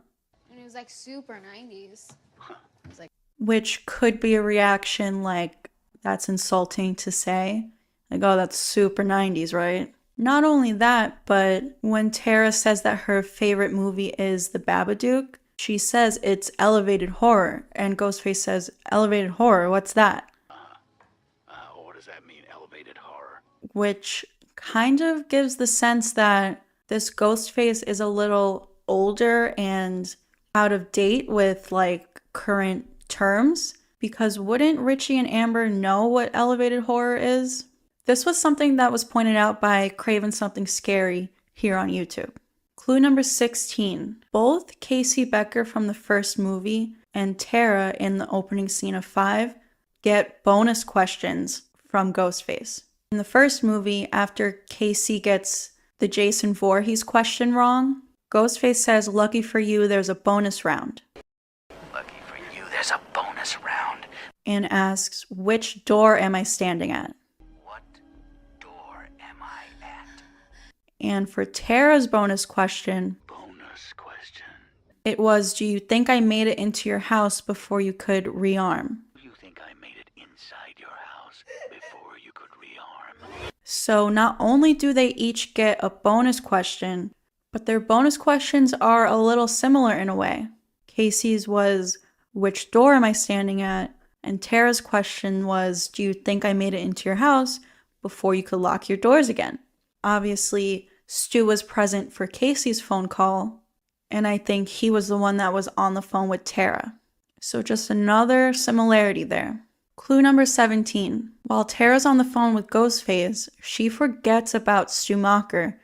And it was like super 90s. It was like, which could be a reaction like, that's insulting to say. Like, oh, that's super 90s, right? Not only that, but when Tara says that her favorite movie is The Babadook, she says it's elevated horror. And Ghostface says, elevated horror, what's that? What does that mean, elevated horror? Which kind of gives the sense that this Ghostface is a little older and out of date with like current terms, because wouldn't Richie and Amber know what elevated horror is? This was something that was pointed out by Craven Something Scary here on YouTube. Clue number 16. Both Casey Becker from the first movie and Tara in the opening scene of 5 get bonus questions from Ghostface. In the first movie, after Casey gets the Jason Voorhees question wrong, Ghostface says, lucky for you, there's a bonus round. Lucky for you, there's a bonus round. And asks, which door am I standing at? What door am I at? And for Tara's bonus question, it was, do you think I made it into your house before you could rearm? You think I made it inside your house before you could rearm? So not only do they each get a bonus question, but their bonus questions are a little similar in a way. Casey's was, which door am I standing at? And Tara's question was, do you think I made it into your house before you could lock your doors again? Obviously, Stu was present for Casey's phone call, and I think he was the one that was on the phone with Tara. So just another similarity there. Clue number 17. While Tara's on the phone with Ghostface, she forgets about Stu Macher,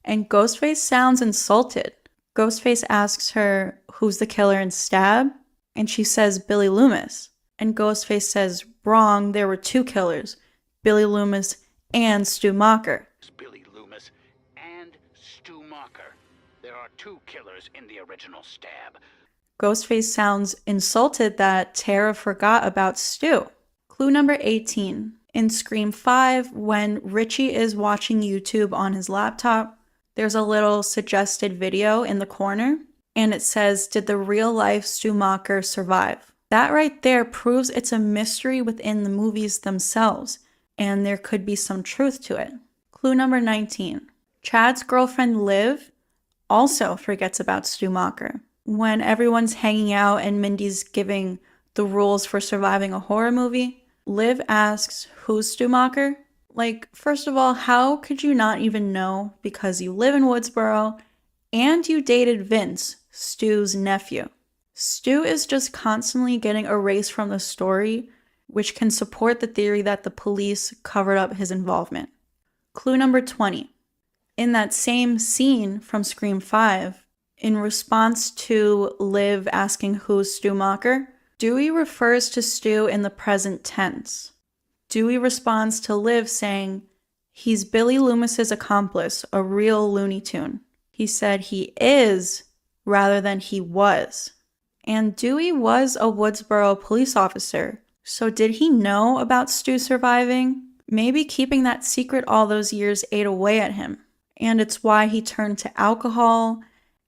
and Ghostface sounds insulted. Ghostface asks her, who's the killer in Stab? And she says, Billy Loomis. And Ghostface says, wrong, there were 2 killers, Billy Loomis and Stu Macher. Billy Loomis and Stu Macher. There are 2 killers in the original Stab. Ghostface sounds insulted that Tara forgot about Stu. Clue number 18. In Scream 5, when Richie is watching YouTube on his laptop, there's a little suggested video in the corner, and it says, did the real-life Stu Macher survive? That right there proves it's a mystery within the movies themselves, and there could be some truth to it. Clue number 19. Chad's girlfriend Liv also forgets about Stu Macher. When everyone's hanging out and Mindy's giving the rules for surviving a horror movie, Liv asks, who's Stu Macher? Like, first of all, how could you not even know, because you live in Woodsboro and you dated Vince, Stu's nephew? Stu is just constantly getting erased from the story, which can support the theory that the police covered up his involvement. Clue number 20. In that same scene from Scream 5, in response to Liv asking who's Stu Macher, Dewey refers to Stu in the present tense. Dewey responds to Liv saying, he's Billy Loomis's accomplice, a real Looney Tune. He said he is rather than he was. And Dewey was a Woodsboro police officer, so did he know about Stu surviving? Maybe keeping that secret all those years ate away at him. And it's why he turned to alcohol,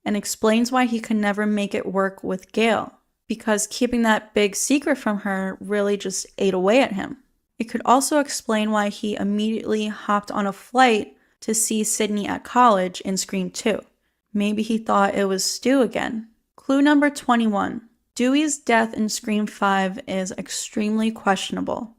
and explains why he could never make it work with Gail, because keeping that big secret from her really just ate away at him. It could also explain why he immediately hopped on a flight to see Sydney at college in Scream 2. Maybe he thought it was Stu again. Clue number 21. Dewey's death in Scream 5 is extremely questionable.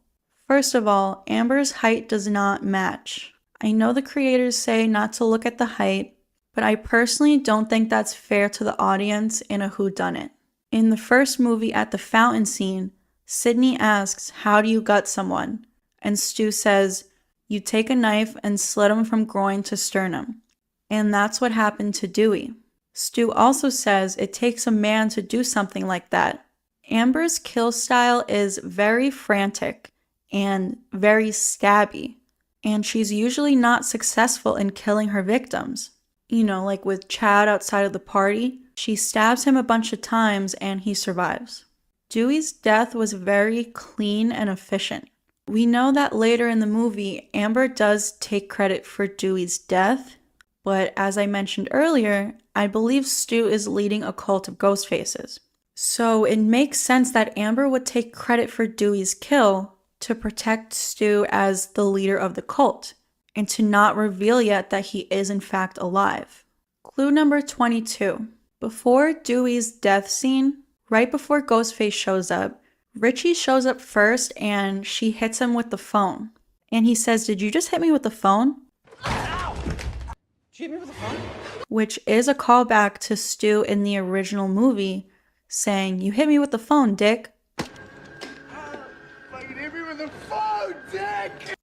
First of all, Amber's height does not match. I know the creators say not to look at the height, but I personally don't think that's fair to the audience in a whodunit. In the first movie at the fountain scene, Sydney asks, how do you gut someone? And Stu says, you take a knife and slit him from groin to sternum. And that's what happened to Dewey. Stu also says it takes a man to do something like that. Amber's kill style is very frantic and very stabby, and she's usually not successful in killing her victims. You know, like with Chad outside of the party, she stabs him a bunch of times and he survives. Dewey's death was very clean and efficient. We know that later in the movie, Amber does take credit for Dewey's death, but as I mentioned earlier, I believe Stu is leading a cult of ghost faces. So it makes sense that Amber would take credit for Dewey's kill to protect Stu as the leader of the cult, and to not reveal yet that he is in fact alive. Clue number 22. Before Dewey's death scene, right before Ghostface shows up, Richie shows up first and she hits him with the phone. And he says, did you just hit me with the phone? Did you hit me with the phone? Which is a callback to Stu in the original movie, saying, you hit me with the phone, dick.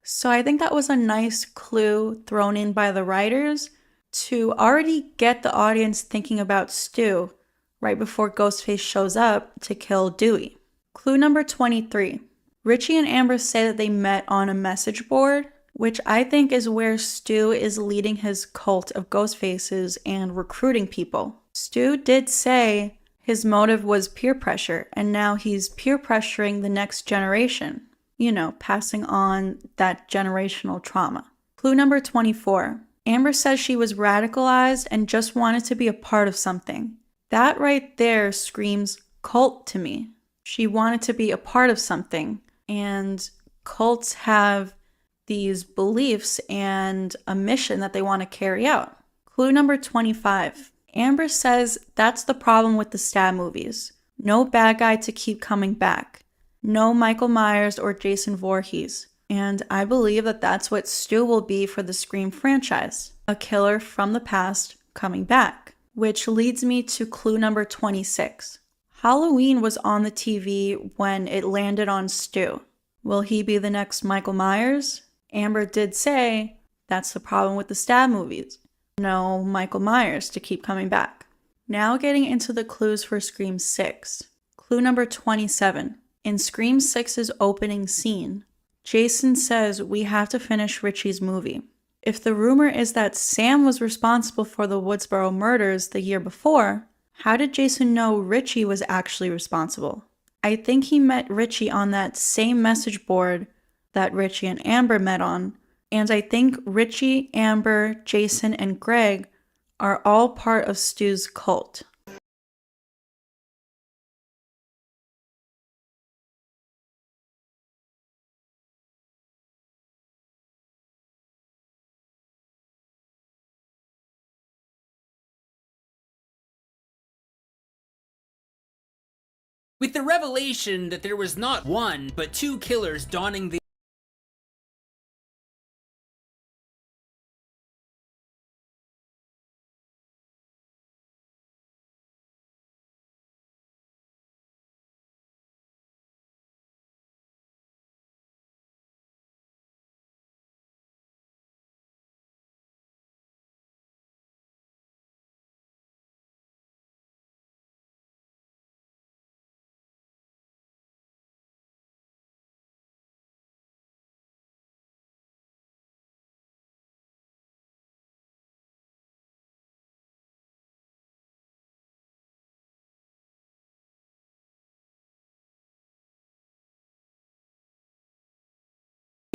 So I think that was a nice clue thrown in by the writers to already get the audience thinking about Stu right before Ghostface shows up to kill Dewey. Clue number 23. Richie and Amber say that they met on a message board, which I think is where Stu is leading his cult of ghost faces and recruiting people. Stu did say his motive was peer pressure, and now he's peer pressuring the next generation. You know, passing on that generational trauma. Clue number 24. Amber says she was radicalized and just wanted to be a part of something. That right there screams cult to me. She wanted to be a part of something, and cults have these beliefs and a mission that they want to carry out. Clue number 25. Amber says that's the problem with the stab movies. No bad guy to keep coming back. No Michael Myers or Jason Voorhees. And I believe that that's what Stu will be for the Scream franchise. A killer from the past coming back. Which leads me to clue number 26. Halloween was on the TV when it landed on Stu. Will he be the next Michael Myers? Amber did say that's the problem with the stab movies. No Michael Myers to keep coming back. Now getting into the clues for Scream 6. Clue number 27. In Scream 6's opening scene, Jason says we have to finish Richie's movie. If the rumor is that Sam was responsible for the Woodsboro murders the year before, how did Jason know Richie was actually responsible? I think he met Richie on that same message board that Richie and Amber met on, and I think Richie, Amber, Jason, and Greg are all part of Stu's cult. with the revelation that there was not one, but two killers donning the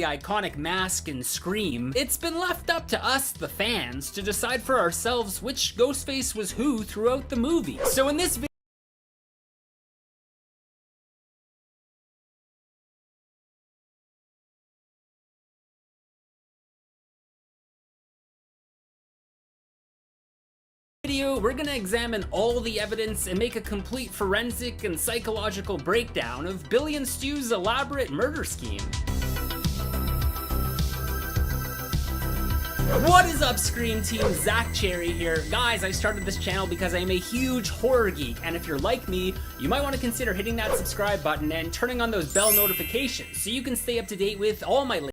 iconic mask and Scream, it's been left up to us, the fans, to decide for ourselves which Ghostface was who throughout the movie. So in this video, we're gonna examine all the evidence and make a complete forensic and psychological breakdown of Billy and Stu's elaborate murder scheme. What is up, Scream Team? Zach Cherry here. Guys, I started this channel because I am a huge horror geek, and if you're like me, you might want to consider hitting that subscribe button and turning on those bell notifications so you can stay up to date with all my